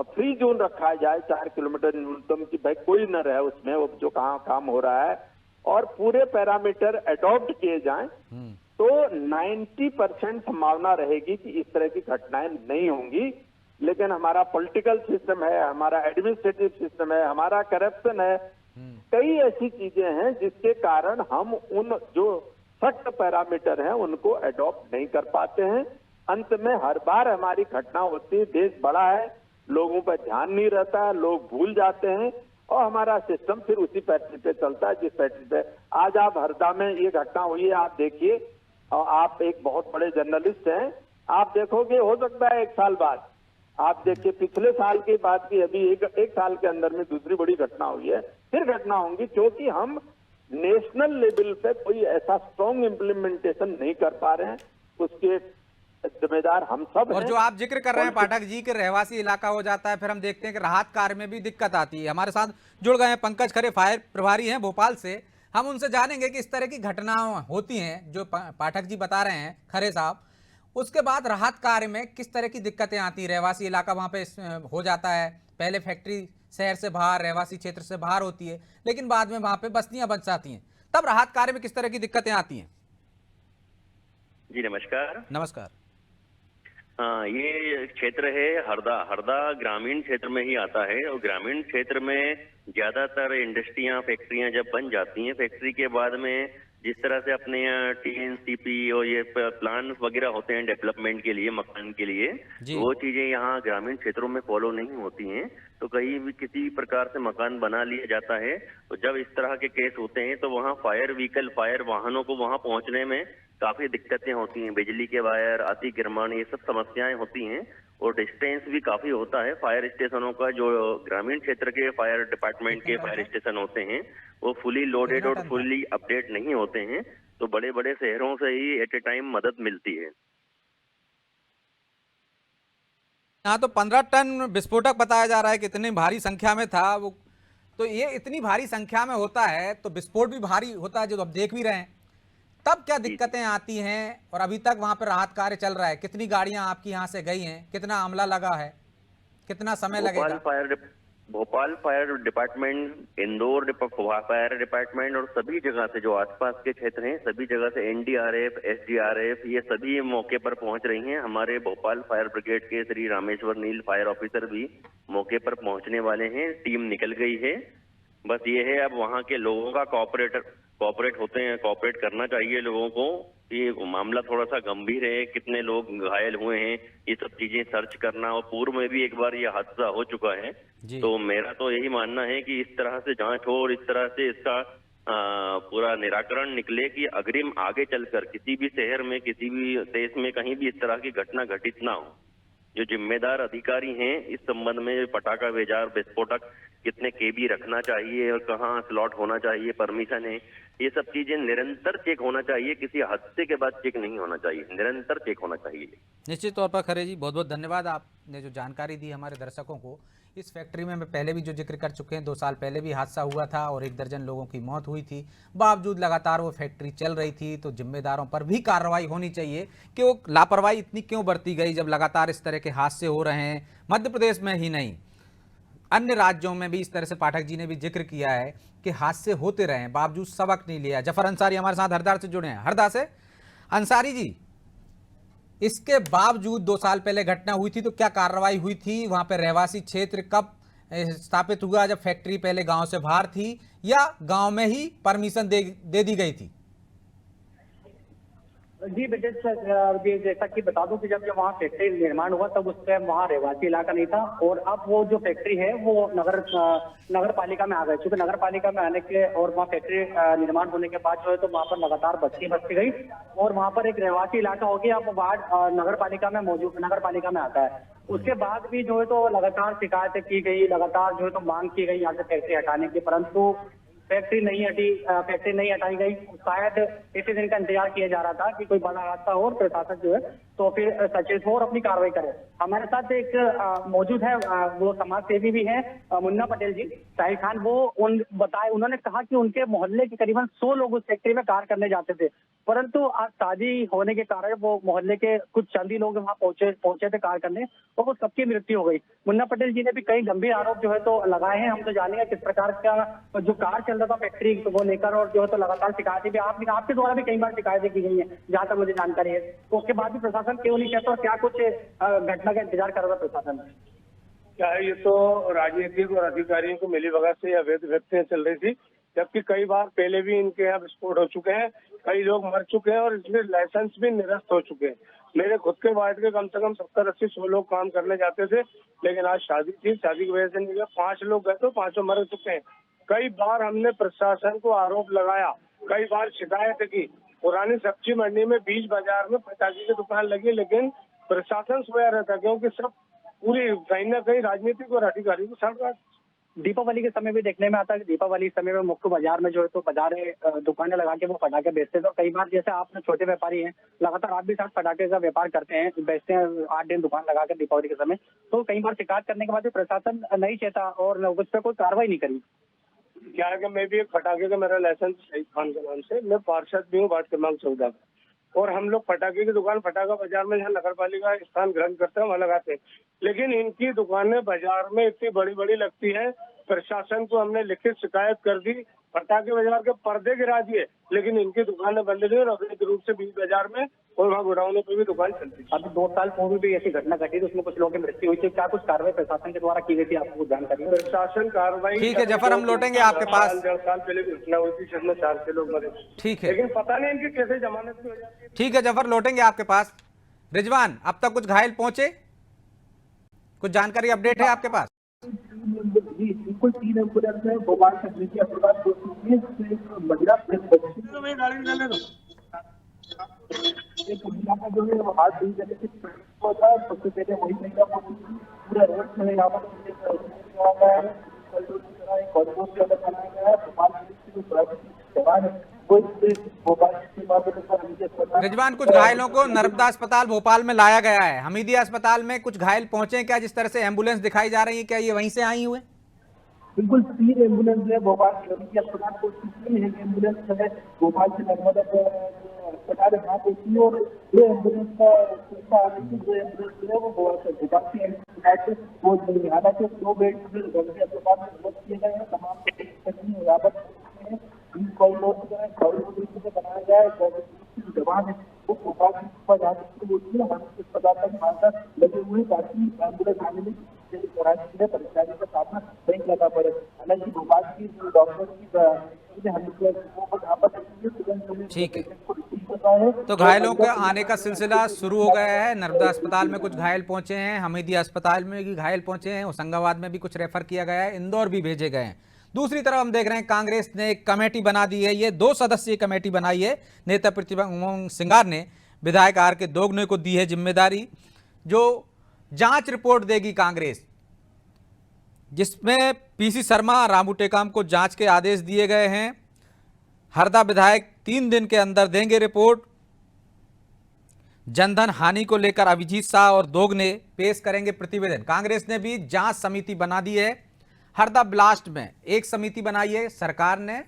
फ्री जोन रखा जाए, 4 किलोमीटर न्यूनतम की, भाई कोई न रहे उसमें, वो जो कहाँ काम हो रहा है, और पूरे पैरामीटर अडॉप्ट किए जाएं, तो 90% संभावना रहेगी कि इस तरह की घटनाएं नहीं होंगी। लेकिन हमारा पॉलिटिकल सिस्टम है, हमारा एडमिनिस्ट्रेटिव सिस्टम है, हमारा करप्शन है, कई ऐसी चीजें हैं जिसके कारण हम उन जो सख्त पैरामीटर हैं उनको अडॉप्ट नहीं कर पाते हैं। अंत में हर बार हमारी घटना होती है, देश बड़ा है, लोगों पर ध्यान नहीं रहता है, लोग भूल जाते हैं और हमारा सिस्टम फिर उसी पैटर्न पे चलता है जिस पैटर्न पे आज आप हरदा में ये घटना हुई है। आप देखिए, और आप एक बहुत बड़े जर्नलिस्ट हैं, आप देखोगे हो सकता है 1 साल बाद, आप देखिए पिछले साल की बात की, अभी एक साल के अंदर में दूसरी बड़ी घटना हुई है, फिर घटना होंगी, क्योंकि हम नेशनल लेवल पे कोई ऐसा स्ट्रॉन्ग इम्प्लीमेंटेशन नहीं कर पा रहे हैं। उसके जिम्मेदार हम सब और हैं। जो आप जिक्र कर रहे हैं पाठक जी के रहवासी इलाका हो जाता है, फिर हम देखते हैं कि राहत कार्य में भी दिक्कत आती है। हमारे साथ जुड़ गए हैं पंकज खरे, फायर प्रभारी हैं भोपाल से। हम उनसे जानेंगे कि इस तरह की घटनाएं होती हैं जो पाठक जी बता रहे हैं, खरे साहब, उसके बाद राहत कार्य में किस तरह की दिक्कतें आती हैं। रहवासी इलाका वहां पे हो जाता है, पहले फैक्ट्री शहर से बाहर, रहवासी क्षेत्र से बाहर होती है, लेकिन बाद में वहां पे बस्तियां बन जाती हैं, तब राहत कार्य में किस तरह की दिक्कतें आती हैं? जी नमस्कार। नमस्कार। हाँ, ये क्षेत्र है हरदा ग्रामीण क्षेत्र में ही आता है, और ग्रामीण क्षेत्र में ज्यादातर इंडस्ट्रियां, फैक्ट्रियां जब बन जाती हैं, फैक्ट्री के बाद में जिस तरह से अपने यहाँ TNCP और ये प्लान वगैरह होते हैं डेवलपमेंट के लिए, मकान के लिए, वो चीजें यहाँ ग्रामीण क्षेत्रों में फॉलो नहीं होती हैं। तो कहीं भी किसी प्रकार से मकान बना लिया जाता है, तो जब इस तरह के केस होते हैं तो वहाँ फायर व्हीकल, फायर वाहनों को वहाँ पहुँचने में काफी दिक्कतें होती हैं। बिजली के वायर, अतिक्रमण, ये सब समस्याएं होती हैं, और डिस्टेंस भी काफी होता है। फायर स्टेशनों का, जो ग्रामीण क्षेत्र के फायर डिपार्टमेंट के फायर स्टेशन होते हैं, वो फुली लोडेड और फुली अपडेट नहीं होते हैं, तो बड़े बड़े शहरों से ही एट ए टाइम मदद मिलती है। यहाँ तो 15 टन विस्फोटक बताया जा रहा है, कितनी भारी संख्या में था वो। तो ये इतनी भारी संख्या में होता है तो विस्फोट भी भारी होता है, जो अब देख भी रहे हैं। तब क्या दिक्कतें आती हैं, और अभी तक वहां पर राहत कार्य चल रहा है? कितनी गाड़ियां आपकी यहां से गई हैं, कितना अमला लगा है, कितना समय लगेगा? Bhopal fire department, Indore fire department और सभी जगह से जो आसपास के क्षेत्र हैं, सभी जगह से NDRF, SDRF, ये सभी मौके पर पहुंच रही हैं। हमारे भोपाल फायर ब्रिगेड के श्री रामेश्वर नील फायर ऑफिसर भी मौके पर पहुंचने वाले हैं, टीम निकल गई है। बस ये है, अब वहाँ के लोगों का कोऑपरेट करना चाहिए लोगों को। ये मामला थोड़ा सा गंभीर है, कितने लोग घायल हुए हैं, ये सब चीजें सर्च करना, और पूर्व में भी एक बार ये हादसा हो चुका है। तो मेरा तो यही मानना है कि इस तरह से जांच हो और इस तरह से इसका पूरा निराकरण निकले कि अग्रिम आगे चलकर किसी भी शहर में, किसी भी देश में कहीं भी इस तरह की घटना घटित ना हो। जो जिम्मेदार अधिकारी हैं इस संबंध में, पटाखा बेजार, विस्फोटक कितने KB रखना चाहिए और कहाँ स्लॉट होना चाहिए, परमिशन है, ये सब चीजें निरंतर चेक होना चाहिए। किसी हादसे के बाद चेक नहीं होना चाहिए, निरंतर चेक होना चाहिए। निश्चित तौर पर खरे जी, बहुत बहुत धन्यवाद, आपने जो जानकारी दी हमारे दर्शकों को। इस फैक्ट्री में पहले भी जो जिक्र कर चुके हैं, 2 साल पहले भी हादसा हुआ था और 1 दर्जन लोगों की मौत हुई थी। बावजूद लगातार वो फैक्ट्री चल रही थी, तो जिम्मेदारों पर भी कार्रवाई होनी चाहिए कि वो लापरवाही इतनी क्यों बरती गई, जब लगातार इस तरह के हादसे हो रहे हैं। मध्य प्रदेश में ही नहीं, अन्य राज्यों में भी इस तरह से पाठक जी ने भी जिक्र किया है कि हादसे होते रहे, बावजूद सबक नहीं लिया। जफर अंसारी हमारे साथ हरदा से जुड़े हैं। हरदा से अंसारी जी, इसके बावजूद 2 साल पहले घटना हुई थी, तो क्या कार्रवाई हुई थी? वहां पर रहवासी क्षेत्र कब स्थापित हुआ, जब फैक्ट्री पहले गांव से बाहर थी या गांव में ही परमिशन दे दी गई थी? जी बेटे, जैसा कि बता दूं कि जब वहाँ फैक्ट्री निर्माण हुआ तब उस टाइम वहाँ रहवासी इलाका नहीं था, और अब वो जो फैक्ट्री है वो नगर पालिका में आ गई। चूंकि नगर पालिका में आने के और वहाँ फैक्ट्री निर्माण होने के बाद जो है तो वहाँ पर लगातार बस्ती बसती गई और वहाँ पर एक रहवासी इलाका हो गया। अब वार्ड नगर पालिका में आता है। उसके बाद भी जो है तो लगातार शिकायतें की गई, लगातार जो है तो मांग की गई यहाँ से फैक्ट्री हटाने की, परंतु फैक्ट्री नहीं हटाई गई। शायद इसी दिन का इंतजार किया जा रहा था कि कोई बड़ा हादसा हो और प्रशासन जो है तो फिर सचेत हो और अपनी कार्रवाई करे। हमारे साथ एक मौजूद है, वो समाज सेवी भी है, मुन्ना पटेल जी, साहिल खान। वो उन्होंने कहा कि उनके मोहल्ले के करीबन 100 लोग उस फैक्ट्री में कार्य करने जाते थे, परंतु आज शादी होने के कारण वो मोहल्ले के कुछ चंद ही लोग वहाँ पहुंचे थे कार्य करने और वो सबकी मृत्यु हो गई। मुन्ना पटेल जी ने भी कई गंभीर आरोप जो है तो लगाए हैं। हम तो जानेंगे किस प्रकार का जो कार्य चल रहा था फैक्ट्री को लेकर, और जो है तो लगातार शिकायतें भी आपके द्वारा भी कई बार शिकायतें की गई हैं जहाँ तक मुझे जानकारी है। तो उसके बाद भी प्रशासन क्यों नहीं कहता और क्या कुछ घटना का इंतजार कर रहा प्रशासन? क्या है, ये तो राजनीतिक और अधिकारियों को मिलीभगत से अवैध व्यक्तियां चल रही थी, जबकि कई बार पहले भी इनके यहाँ विस्फोट हो चुके हैं, कई लोग मर चुके हैं और इसमें लाइसेंस भी निरस्त हो चुके हैं। मेरे खुद के वार्ड के कम से कम 70-80-100 लोग काम करने जाते थे, लेकिन आज शादी थी, शादी की वजह से नहीं गया। 5 लोग गए तो 5 मर चुके हैं। कई बार हमने प्रशासन को आरोप लगाया, कई बार शिकायत की। पुरानी सब्जी मंडी में बीच बाजार में पटाखे की दुकान लगी, लेकिन प्रशासन सोया रहता, क्योंकि सब पूरी कहीं ना कहीं राजनीतिक और अधिकारी को साथ। दीपावली के समय भी देखने में आता है कि दीपावली के समय में मुख्य बाजार में जो है तो बाजारें दुकानें लगा के वो पटाखे बेचते थे। कई बार जैसे आप छोटे व्यापारी हैं, लगातार आप भी साथ पटाखे का व्यापार करते हैं, बेचते हैं 8 दिन दुकान लगा कर दीपावली के समय, तो कई बार शिकायत करने के बाद भी प्रशासन नहीं चेता और उस पर कोई कार्रवाई नहीं करी। क्या है कि मैं भी एक पटाखे का, मेरा लाइसेंस शहीद खान के नाम से, मैं पार्षद भी हूँ वार्ड क्रमांक 14 का, और हम लोग पटाखे की दुकान पटाखा बाजार में जहाँ नगर पालिका स्थान ग्रहण करते हैं वहाँ लगाते हैं, लेकिन इनकी दुकानें बाजार में इतनी बड़ी बड़ी लगती है। प्रशासन को हमने लिखित शिकायत कर दी, पटाखे बाजार के पर्दे गिरा दिए, लेकिन इनकी दुकानें बंद नहीं और अवैध रूप से बीच बाजार में और वहाँ गोडाउनों पे भी दुकान चलती है। अभी 2 साल पूर्व भी ऐसी घटना घटी थी, उसमें कुछ लोगों की मृत्यु हुई थी। क्या कुछ कार्रवाई प्रशासन के द्वारा की गई थी, आपको जानकारी? प्रशासन कार्रवाई। ठीक है जफर, हम लौटेंगे आपके पास। 1.5 साल पहले घटना हुई थी, जिसमें 4 लोग मरे। ठीक है, लेकिन पता नहीं इनकी कैसे जमानत की हो जाती है। ठीक है जफर, लौटेंगे आपके पास। रिजवान, अब तक कुछ घायल पहुंचे, कुछ जानकारी अपडेट है आपके पास? जी बिल्कुल, 3 एम्बुलेंस है भोपाल तकनीकी अस्पताल महिला एक महिला का जो है वो हाथ दी जगह से था। सबसे पहले वही महिला पूरा रोड में यहाँ पर बनाया गया है। भोपाल पुलिस के जो जवान है वो रिजवान, कुछ घायलों को नर्मदा अस्पताल भोपाल में लाया गया है, हमीदिया अस्पताल में कुछ घायल पहुंचे हैं क्या? जिस तरह से एम्बुलेंस दिखाई जा रही है, क्या ये वहीं से आई हुए? बिल्कुल, 3 एम्बुलेंस है भोपाल के अस्पताल को, 3 एम्बुलेंस है भोपाल से नर्मदा अस्पताल है वहाँ पहुंची, और 2 एम्बुलेंस का आ रही थी। 2 एम्बुलेंस जो है वो भोपाल से हालांकि 2 बेड अस्पताल में उपलब्ध किए गए हैं। तमाम यहाँ पर बनाया गया है। जवान है वो भोपाल अस्पताल तक लगे हुए ताकि एम्बुलेंस आने में परेशानी का सामना नहीं करना पड़े। हालांकि भोपाल की डॉक्टर ठीक है, तो घायलों के आने का सिलसिला शुरू हो गया है। नर्मदा अस्पताल में कुछ घायल पहुंचे हैं, हमीदिया अस्पताल में भी घायल पहुंचे हैं, होशंगाबाद में भी कुछ रेफर किया गया है, इंदौर भी भेजे गए हैं। दूसरी तरफ हम देख रहे हैं कांग्रेस ने एक कमेटी बना दी है, ये 2 सदस्यीय कमेटी बनाई है। नेता प्रतिपक्ष सिंगार ने विधायक आर के दोगने को दी है जिम्मेदारी, जो जांच रिपोर्ट देगी कांग्रेस, जिसमें पीसी शर्मा, रामू टेकाम को जांच के आदेश दिए गए हैं। हरदा विधायक 3 दिन के अंदर देंगे रिपोर्ट। जनधन हानि को लेकर अभिजीत शाह और दोगने पेश करेंगे प्रतिवेदन। कांग्रेस ने भी जांच समिति बना दी है। हरदा ब्लास्ट में एक समिति बनाई है सरकार ने,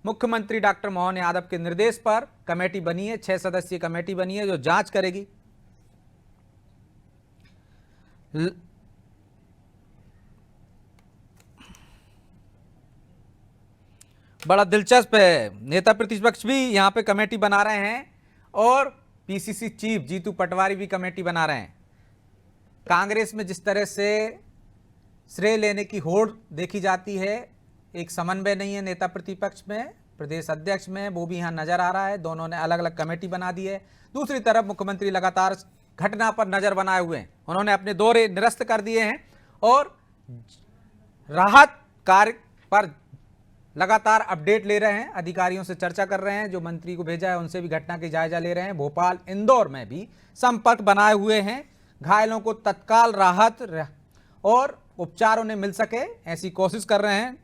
मुख्यमंत्री डॉक्टर मोहन यादव के निर्देश पर कमेटी बनी है, 6 सदस्यीय कमेटी बनी है जो जांच करेगी। बड़ा दिलचस्प है, नेता प्रतिपक्ष भी यहां पे कमेटी बना रहे हैं और पीसीसी चीफ जीतू पटवारी भी कमेटी बना रहे हैं। कांग्रेस में जिस तरह से श्रेय लेने की होड़ देखी जाती है, एक समन्वय नहीं है नेता प्रतिपक्ष में, प्रदेश अध्यक्ष में, वो भी यहाँ नजर आ रहा है। दोनों ने अलग अलग कमेटी बना दी है। दूसरी तरफ मुख्यमंत्री लगातार घटना पर नजर बनाए हुए हैं, उन्होंने अपने दौरे निरस्त कर दिए हैं और राहत कार्य पर लगातार अपडेट ले रहे हैं, अधिकारियों से चर्चा कर रहे हैं, जो मंत्री को भेजा है उनसे भी घटना की जायजा ले रहे हैं। भोपाल इंदौर में भी संपर्क बनाए हुए हैं। घायलों को तत्काल राहत और उपचार उन्हें मिल सके, ऐसी कोशिश कर रहे हैं।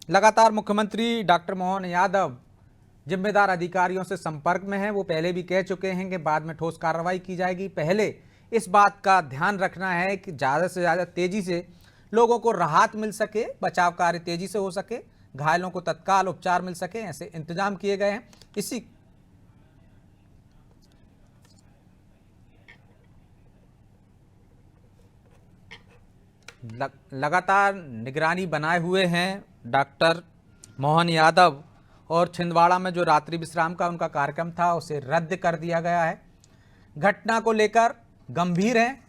लगातार मुख्यमंत्री डॉक्टर मोहन यादव जिम्मेदार अधिकारियों से संपर्क में हैं। वो पहले भी कह चुके हैं कि बाद में ठोस कार्रवाई की जाएगी। पहले इस बात का ध्यान रखना है कि ज़्यादा से ज़्यादा तेज़ी से लोगों को राहत मिल सके, बचाव कार्य तेज़ी से हो सके, घायलों को तत्काल उपचार मिल सके, ऐसे इंतजाम किए गए हैं। इसी लगातार निगरानी बनाए हुए हैं डॉक्टर मोहन यादव, और छिंदवाड़ा में जो रात्रि विश्राम का उनका कार्यक्रम था उसे रद्द कर दिया गया है। घटना को लेकर गंभीर हैं,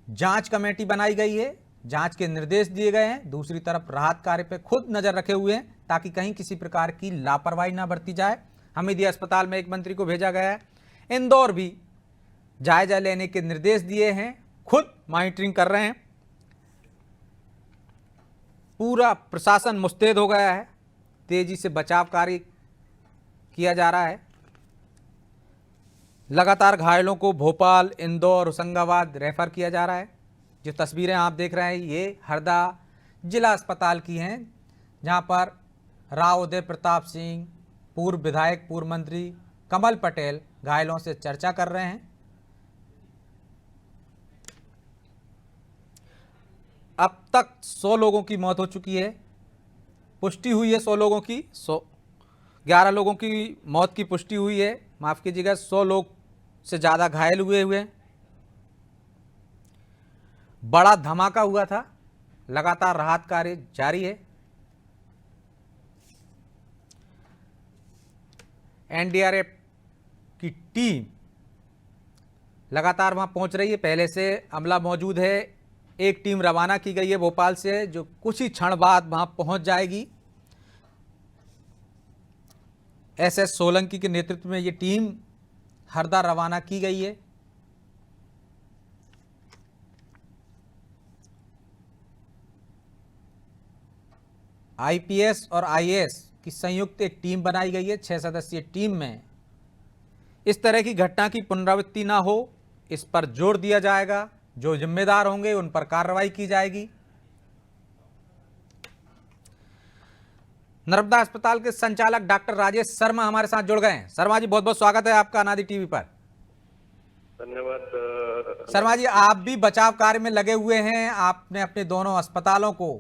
जांच कमेटी बनाई गई है, जांच के निर्देश दिए गए हैं। दूसरी तरफ राहत कार्य पर खुद नजर रखे हुए हैं ताकि कहीं किसी प्रकार की लापरवाही ना बरती जाए। हमीदिया अस्पताल में एक मंत्री को भेजा गया है। इंदौर भी जायजा लेने के निर्देश दिए हैं, खुद मॉनिटरिंग कर रहे हैं। पूरा प्रशासन मुस्तैद हो गया है, तेजी से बचाव कार्य किया जा रहा है। लगातार घायलों को भोपाल, इंदौर, होशंगाबाद रेफर किया जा रहा है। जो तस्वीरें आप देख रहे हैं ये हरदा जिला अस्पताल की हैं, जहां पर राव उदय प्रताप सिंह, पूर्व विधायक, पूर्व मंत्री कमल पटेल घायलों से चर्चा कर रहे हैं। अब तक 100 लोगों की मौत हो चुकी है, पुष्टि हुई है 100 लोगों की, 11 लोगों की मौत की पुष्टि हुई है, माफ़ कीजिएगा 100 लोग से ज़्यादा घायल हुए। बड़ा धमाका हुआ था, लगातार राहत कार्य जारी है। एनडीआरएफ की टीम लगातार वहां पहुंच रही है, पहले से अमला मौजूद है। एक टीम रवाना की गई है भोपाल से, जो कुछ ही क्षण बाद वहां पहुंच जाएगी। एसएस सोलंकी के नेतृत्व में ये टीम हरदा रवाना की गई है। आईपीएस और आईएएस की संयुक्त एक टीम बनाई गई है। 6 सदस्यीय टीम में इस तरह की घटना की पुनरावृत्ति ना हो, इस पर जोर दिया जाएगा। जो जिम्मेदार होंगे उन पर कार्रवाई की जाएगी। नर्मदा अस्पताल के संचालक डॉक्टर राजेश शर्मा हमारे साथ जुड़ गए हैं। शर्मा जी, बहुत बहुत स्वागत है आपका अनादि टीवी पर। धन्यवाद। शर्मा जी, आप भी बचाव कार्य में लगे हुए हैं। आपने अपने दोनों अस्पतालों को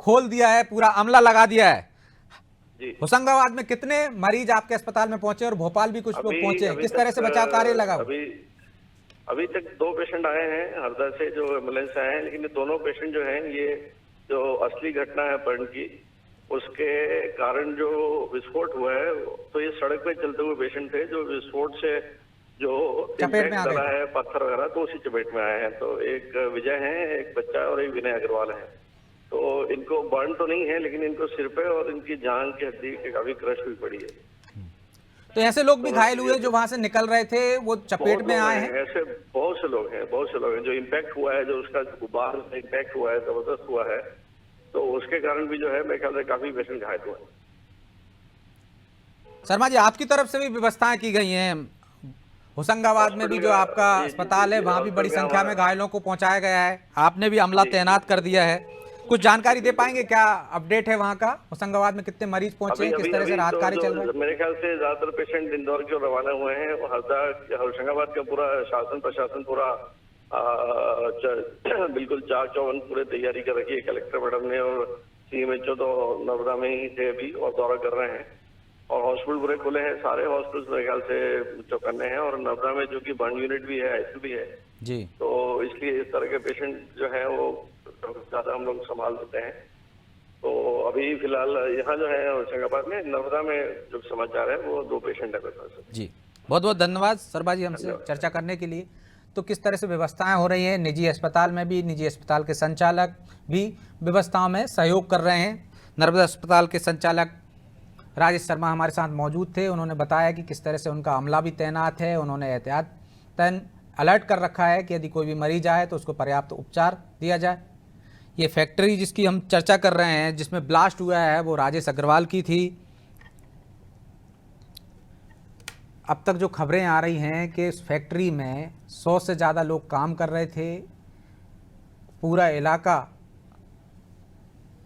खोल दिया है, पूरा अमला लगा दिया है। होशंगाबाद में कितने मरीज आपके अस्पताल में पहुंचे और भोपाल भी कुछ लोग पहुंचे, किस तरह से बचाव कार्य लगा? अभी तक 2 पेशेंट आए हैं हरदा से, जो एम्बुलेंस से आए हैं, लेकिन ये दोनों पेशेंट जो हैं, ये जो असली घटना है पर्ण की, उसके कारण जो विस्फोट हुआ है, तो ये सड़क पे चलते हुए पेशेंट थे, जो विस्फोट से जो चपेट में आ गए है, पत्थर वगैरह, तो उसी चपेट में आए हैं। तो एक विजय है, एक बच्चा और एक विनय अग्रवाल है। तो इनको बर्न तो नहीं है, लेकिन इनको सिर पे और इनकी जांघ की हड्डी काफी क्रश हुई पड़ी है। तो ऐसे लोग भी घायल हुए जो वहां से निकल रहे थे, वो चपेट में आए हैं? ऐसे बहुत से लोग हैं जो इम्पैक्ट हुआ है, जो उसका गुब्बार इम्पैक्ट हुआ है, जबरदस्त हुआ है, तो उसके कारण भी जो है मेरे ख्याल से काफी पेशेंट घायल हुए हैं। शर्मा जी, आपकी तरफ से भी व्यवस्थाएं की गई हैं। होशंगाबाद में भी जो आपका अस्पताल है, वहां भी बड़ी संख्या में घायलों को पहुंचाया गया है। आपने भी अमला तैनात कर दिया है। कुछ जानकारी दे पाएंगे, क्या अपडेट है वहाँ का? होशंगाबाद में कितने मरीज पहुंचे हैं, किस तरह से राहत कार्य चल रहा है? मेरे ख्याल से ज्यादातर पेशेंट इंदौर की ओर रवाना हुए हैं। होशंगाबाद का पूरा शासन प्रशासन पूरा बिल्कुल चाक चौबंद पूरे तैयारी कर रखी है। कलेक्टर मैडम ने और सीएमएचओ तो नर्मदा में ही थे अभी और दौरा कर रहे हैं, और हॉस्पिटल पूरे खुले हैं। सारे हॉस्पिटल मेरे ख्याल से चौकन्ने हैं, और नर्मदा में जो कि बर्न यूनिट भी है, आईसीयू भी है जी, तो इसलिए इस तरह के पेशेंट जो है वो ज्यादा हम लोग संभाल लेते हैं। तो अभी फिलहाल यहाँ जो है होशंगाबाद में, नर्मदा में जो समाचार है वो 2 पेशेंट है मेरे पास। जी, बहुत बहुत धन्यवाद शर्मा जी हमसे चर्चा करने के लिए। तो किस तरह से व्यवस्थाएं हो रही हैं निजी अस्पताल में भी, निजी अस्पताल के संचालक भी व्यवस्थाओं में सहयोग कर रहे हैं। नर्मदा अस्पताल के संचालक राजेश शर्मा हमारे साथ मौजूद थे। उन्होंने बताया कि किस तरह से उनका अमला भी तैनात है। उन्होंने एहतियातन अलर्ट कर रखा है कि यदि कोई भी मरीज आए तो उसको पर्याप्त उपचार दिया जाए। ये फैक्ट्री जिसकी हम चर्चा कर रहे हैं, जिसमें ब्लास्ट हुआ है, वो राजेश अग्रवाल की थी। अब तक जो खबरें आ रही हैं कि इस फैक्ट्री में 100 से ज़्यादा लोग काम कर रहे थे। पूरा इलाका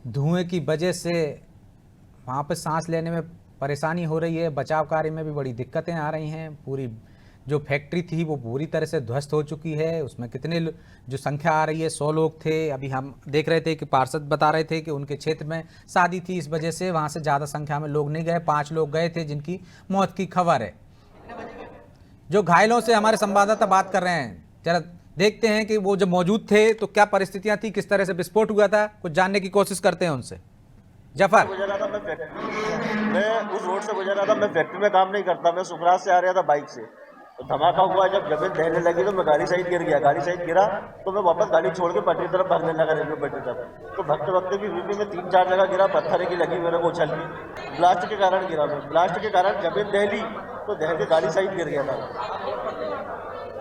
धुएं की वजह से वहाँ पे सांस लेने में परेशानी हो रही है, बचाव कार्य में भी बड़ी दिक्कतें आ रही हैं। पूरी जो फैक्ट्री थी वो पूरी तरह से ध्वस्त हो चुकी है। उसमें कितने जो संख्या आ रही है, 100 लोग थे। अभी हम देख रहे थे कि पार्षद बता रहे थे कि उनके क्षेत्र में शादी थी, इस वजह से वहाँ से ज़्यादा संख्या में लोग नहीं गए। 5 लोग गए थे जिनकी मौत की खबर है। जो घायलों से हमारे संवाददाता बात कर रहे हैं, जरा देखते हैं कि वो जब मौजूद थे तो क्या परिस्थितियां थी, किस तरह से विस्फोट हुआ था, कुछ जानने की कोशिश करते हैं उनसे। जफर, मैं उस रोड से गुजर रहा था। मैं फैक्ट्री में काम नहीं करता, मैं सुखराज से आ रहा था बाइक से। तो धमाका हुआ, जब जमीन दहने लगी तो मैं गाड़ी साइड गिर गया। गाड़ी साइड गिरा तो मैं वापस गाड़ी छोड़ के पटरी तरफ भागने लगा, रेलवे पटरी तरफ। तो भागते वक्त भी बीपी में 3-4 जगह गिरा, पत्थर की लगी मेरे को उछल की। ब्लास्ट के कारण गिरा मैं। ब्लास्ट के कारण जमीन दहली तो दह के गाड़ी साइड गिर गया था।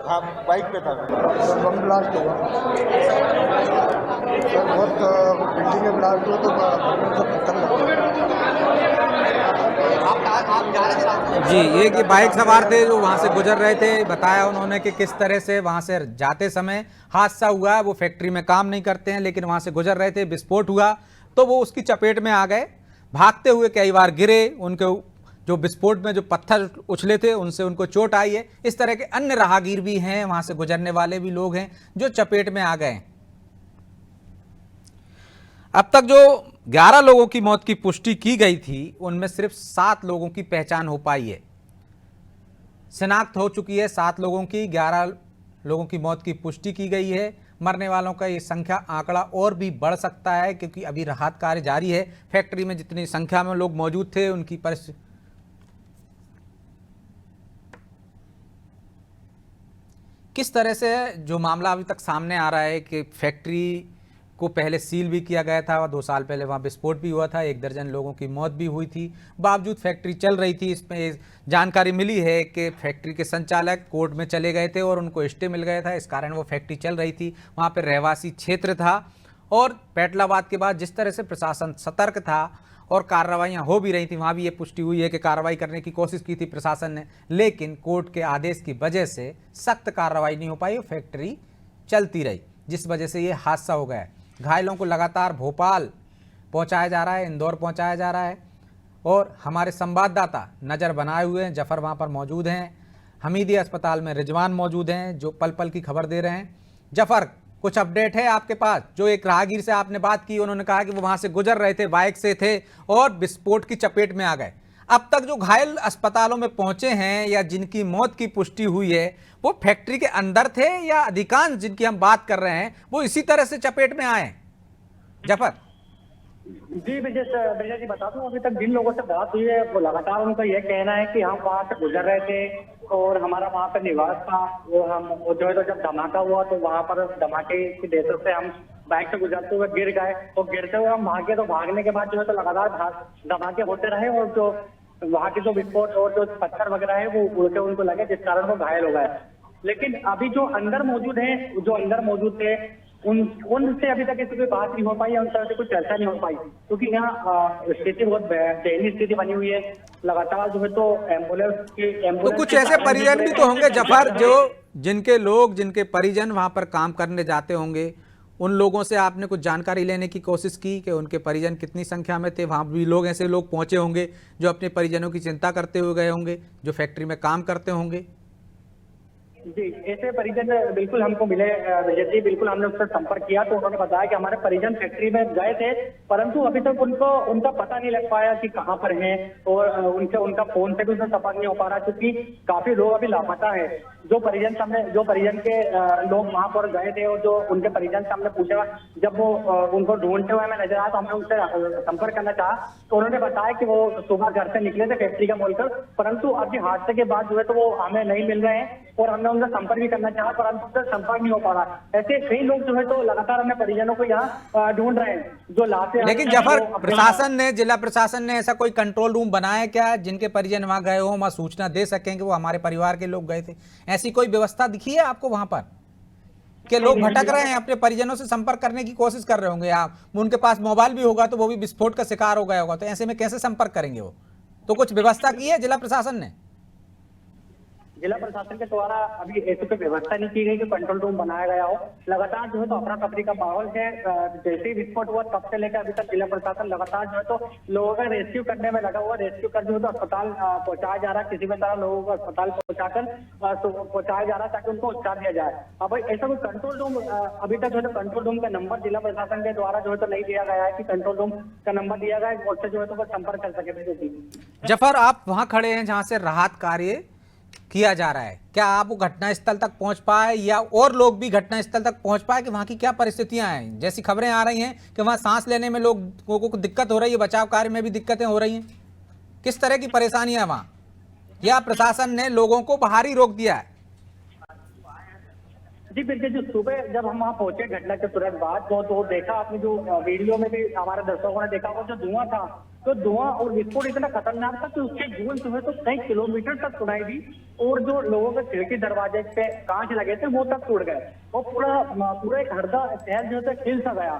हाँ, बाइक पे था। बम ब्लास्ट हुआ सर, बहुत बिल्डिंग में ब्लास्ट हुआ तो पत्थर जी, ये कि बाइक सवार थे जो वहां से गुजर रहे थे। बताया उन्होंने कि किस तरह से वहां से जाते समय हादसा हुआ। वो फैक्ट्री में काम नहीं करते हैं लेकिन वहां से गुजर रहे थे, विस्फोट हुआ तो वो उसकी चपेट में आ गए। भागते हुए कई बार गिरे, उनके जो विस्फोट में जो पत्थर उछले थे उनसे उनको चोट आई है। इस तरह के अन्य राहगीर भी हैं, वहां से गुजरने वाले भी लोग हैं जो चपेट में आ गए। अब तक जो 11 लोगों की मौत की पुष्टि की गई थी उनमें सिर्फ 7 लोगों की पहचान हो पाई है, शिनाख्त हो चुकी है 7 लोगों की। 11 लोगों की मौत की पुष्टि की गई है। मरने वालों का ये संख्या आंकड़ा और भी बढ़ सकता है क्योंकि अभी राहत कार्य जारी है। फैक्ट्री में जितनी संख्या में लोग मौजूद थे उनकी परिस्थिति किस तरह से जो मामला अभी तक सामने आ रहा है कि फैक्ट्री को पहले सील भी किया गया था, 2 साल पहले वहाँ विस्फोट भी हुआ था, 1 दर्जन लोगों की मौत भी हुई थी, बावजूद फैक्ट्री चल रही थी। इसमें जानकारी मिली है कि फैक्ट्री के संचालक कोर्ट में चले गए थे और उनको स्टे मिल गया था, इस कारण वो फैक्ट्री चल रही थी। वहाँ पर रहवासी क्षेत्र था और पैटलाबाद के बाद जिस तरह से प्रशासन सतर्क था और कार्रवाइयाँ हो भी रही थी, वहाँ भी ये पुष्टि हुई है कि कार्रवाई करने की कोशिश की थी प्रशासन ने, लेकिन कोर्ट के आदेश की वजह से सख्त कार्रवाई नहीं हो पाई, फैक्ट्री चलती रही, जिस वजह से ये हादसा हो गया। घायलों को लगातार भोपाल पहुंचाया जा रहा है, इंदौर पहुंचाया जा रहा है और हमारे संवाददाता नज़र बनाए हुए हैं, जफर वहां पर मौजूद हैं। हमीदी अस्पताल में रिजवान मौजूद हैं जो पल पल की खबर दे रहे हैं। जफर, कुछ अपडेट है आपके पास? जो एक राहगीर से आपने बात की, उन्होंने कहा कि वो वहां से गुजर रहे थे, बाइक से थे और विस्फोट की चपेट में आ गए। अब तक जो घायल अस्पतालों में पहुंचे हैं या जिनकी मौत की पुष्टि हुई है वो फैक्ट्री के अंदर थे या अधिकांश जिनकी हम बात कर रहे हैं वो इसी तरह से चपेट में आए? जफर जी, विजय जी बता दूं, अभी तक जिन लोगों से बात हुई है वो लगातार उनका यह कहना है कि हम वहाँ से गुजर रहे थे और हमारा वहाँ पर निवास था। वो हम जो है तो जब धमाका हुआ तो वहाँ पर धमाके की देर से हम बाइक से गुजरते हुए गिर गए और गिरते हुए हम भागे, तो भागने के बाद जो है तो लगातार धमाके होते रहे और जो वहाँ के जो विस्फोट और जो पत्थर वगैरह है वो उड़ के उनको लगे, जिस कारण वो घायल हो गए। लेकिन अभी जो अंदर मौजूद थे उनसे अभी तक ऐसी कोई बात नहीं हो पाई, उनसे कोई चर्चा नहीं हो पाई क्योंकि यहाँ स्थिति बहुत दयनीय स्थिति बनी हुई है। लगातार जो है तो एम्बुलेंस तो कुछ ऐसे परिजन भी तो होंगे जफर, जो जिनके परिजन वहां पर काम करने जाते होंगे, उन लोगों से आपने कुछ जानकारी लेने की कोशिश की कि उनके परिजन कितनी संख्या में थे? वहाँ भी लोग ऐसे लोग पहुंचे होंगे जो अपने परिजनों की चिंता करते हुए गए होंगे, जो फैक्ट्री में काम करते होंगे। जी, ऐसे परिजन बिल्कुल हमको मिले विजय जी, बिल्कुल हमने उससे संपर्क किया तो उन्होंने बताया कि हमारे परिजन फैक्ट्री में गए थे परंतु अभी तक उनका पता नहीं लग पाया कि कहाँ पर हैं और उनका फोन से भी उनसे संपर्क नहीं हो पा रहा क्योंकि काफी लोग अभी लापता है। जो परिजन के लोग वहां पर गए थे और जो उनके परिजन से हमने पूछा, जब वो उनको ढूंढते हुए हमें नजर आया तो हमने उनसे संपर्क करना चाहा तो उन्होंने बताया कि वो सुबह घर से निकले थे फैक्ट्री का बोलकर, परंतु अभी हादसे के बाद जो है तो वो हमें नहीं मिल रहे हैं और हमने उनका संपर्क भी करना चाहा परंतु उनसे संपर्क नहीं हो पा रहा। ऐसे कई लोग जो है तो लगातार अपने परिजनों को यहाँ ढूंढ रहे हैं जो लाते। लेकिन जफर, जिला प्रशासन ने ऐसा कोई कंट्रोल रूम बनाया क्या जिनके परिजन वहां गए हो, वहां सूचना दे सकें कि वो हमारे परिवार के लोग गए थे? ऐसी कोई व्यवस्था दिखी है आपको वहां पर कि लोग भटक रहे हैं, अपने परिजनों से संपर्क करने की कोशिश कर रहे होंगे? आप उनके पास मोबाइल भी होगा तो वो भी विस्फोट का शिकार हो गया होगा, तो ऐसे में कैसे संपर्क करेंगे वो? तो कुछ व्यवस्था की है जिला प्रशासन ने? जिला प्रशासन के द्वारा अभी ऐसी कोई व्यवस्था नहीं की गई कि कंट्रोल रूम बनाया गया हो। लगातार जो है तो अफरा तफरी का माहौल है। जैसे ही विस्फोट हुआ तब से लेकर अभी तक जिला प्रशासन लगातार जो है तो लोगों का रेस्क्यू करने में लगा हुआ। रेस्क्यू कर जो है तो अस्पताल पहुंचाया जा रहा है, किसी भी तरह लोगों को अस्पताल पहुंचाया जा रहा है ताकि उनको उपचार दिया जाए। अब ऐसा कोई कंट्रोल रूम अभी तक जो है तो कंट्रोल रूम का नंबर जिला प्रशासन के द्वारा जो है तो नहीं दिया गया है कि कंट्रोल रूम का नंबर दिया गया है, उससे जो है तो वो संपर्क कर सके। जफर, आप वहां खड़े हैं जहां से राहत कार्य किया जा रहा है, क्या आप वो घटनास्थल तक पहुंच पाए या और लोग भी घटनास्थल तक पहुंच पाए कि वहां की क्या परिस्थितियां हैं? जैसी खबरें आ रही हैं कि वहां सांस लेने में लोगों को दिक्कत हो रही है, बचाव कार्य में भी दिक्कतें हो रही हैं, किस तरह की परेशानियां वहां, या प्रशासन ने लोगों को बाहर ही रोक दिया है? जी बिल्कुल, जो सुबह जब हम वहाँ पहुंचे घटना के तुरंत बाद तो देखा आपने, जो वीडियो में भी हमारे दर्शकों ने देखा वो जो धुआं था, तो धुआं और विस्फोट इतना खतरनाक था कि उसके धुएं जो है तो कई किलोमीटर तक सुनाई दी और जो लोगों के खिड़की दरवाजे पे कांच लगे थे वो तक टूट गए और पूरा एक हरदा शहर जो है हिल सा गया।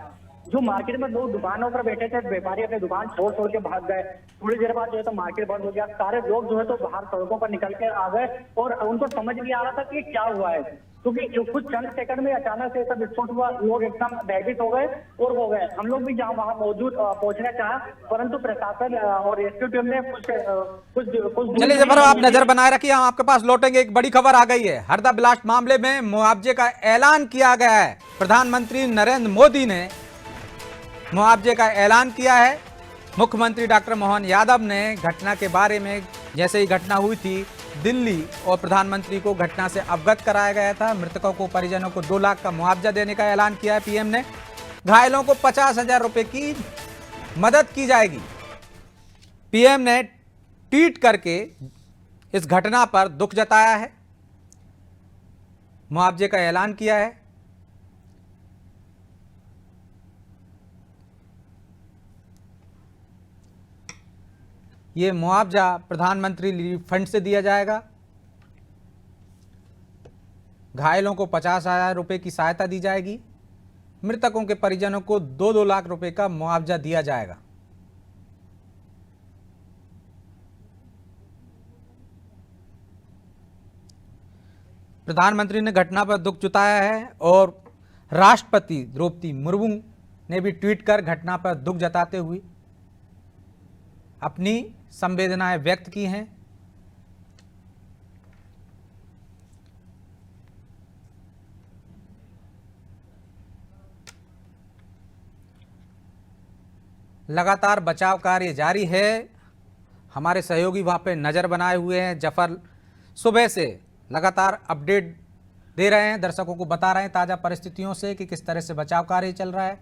जो मार्केट में लोग दुकानों पर बैठे थे, व्यापारी अपने दुकान छोड़ के भाग गए। थोड़ी देर बाद जो है तो मार्केट बंद हो गया। सारे लोग जो है तो बाहर सड़कों पर निकल के आ गए और उनको समझ नहीं आ रहा था कि क्या हुआ है, क्योंकि कुछ चंद सेकंड में अचानक से ऐसा विस्फोट हुआ। लोग एकदम भयभीत हो गए और हो गए। हम लोग भी जहाँ वहाँ मौजूद पहुंचना चाहा, परंतु प्रशासन और रेस्क्यू टीम ने कुछ चलिए जफर, आप नजर बनाए रखिए, हम आपके पास लौटेंगे। एक बड़ी खबर आ गई है, हरदा ब्लास्ट मामले में मुआवजे का ऐलान किया गया है। प्रधानमंत्री नरेंद्र मोदी ने मुआवजे का ऐलान किया है। मुख्यमंत्री डॉक्टर मोहन यादव ने घटना के बारे में, जैसे ही घटना हुई थी, दिल्ली और प्रधानमंत्री को घटना से अवगत कराया गया था। मृतकों को, परिजनों को 2 लाख का मुआवजा देने का ऐलान किया है पीएम ने। घायलों को 50,000 रुपए की मदद की जाएगी। पीएम ने ट्वीट करके इस घटना पर दुख जताया है, मुआवजे का ऐलान किया है। ये मुआवजा प्रधानमंत्री रिलीफ फंड से दिया जाएगा। घायलों को 50,000 रुपए की सहायता दी जाएगी। मृतकों के परिजनों को 2-2 लाख रुपए का मुआवजा दिया जाएगा। प्रधानमंत्री ने घटना पर दुख जताया है और राष्ट्रपति द्रौपदी मुर्मू ने भी ट्वीट कर घटना पर दुख जताते हुए अपनी संवेदनाएं व्यक्त की हैं। लगातार बचाव कार्य जारी है। हमारे सहयोगी वहां पे नजर बनाए हुए हैं। जफर सुबह से लगातार अपडेट दे रहे हैं, दर्शकों को बता रहे हैं ताजा परिस्थितियों से कि किस तरह से बचाव कार्य चल रहा है।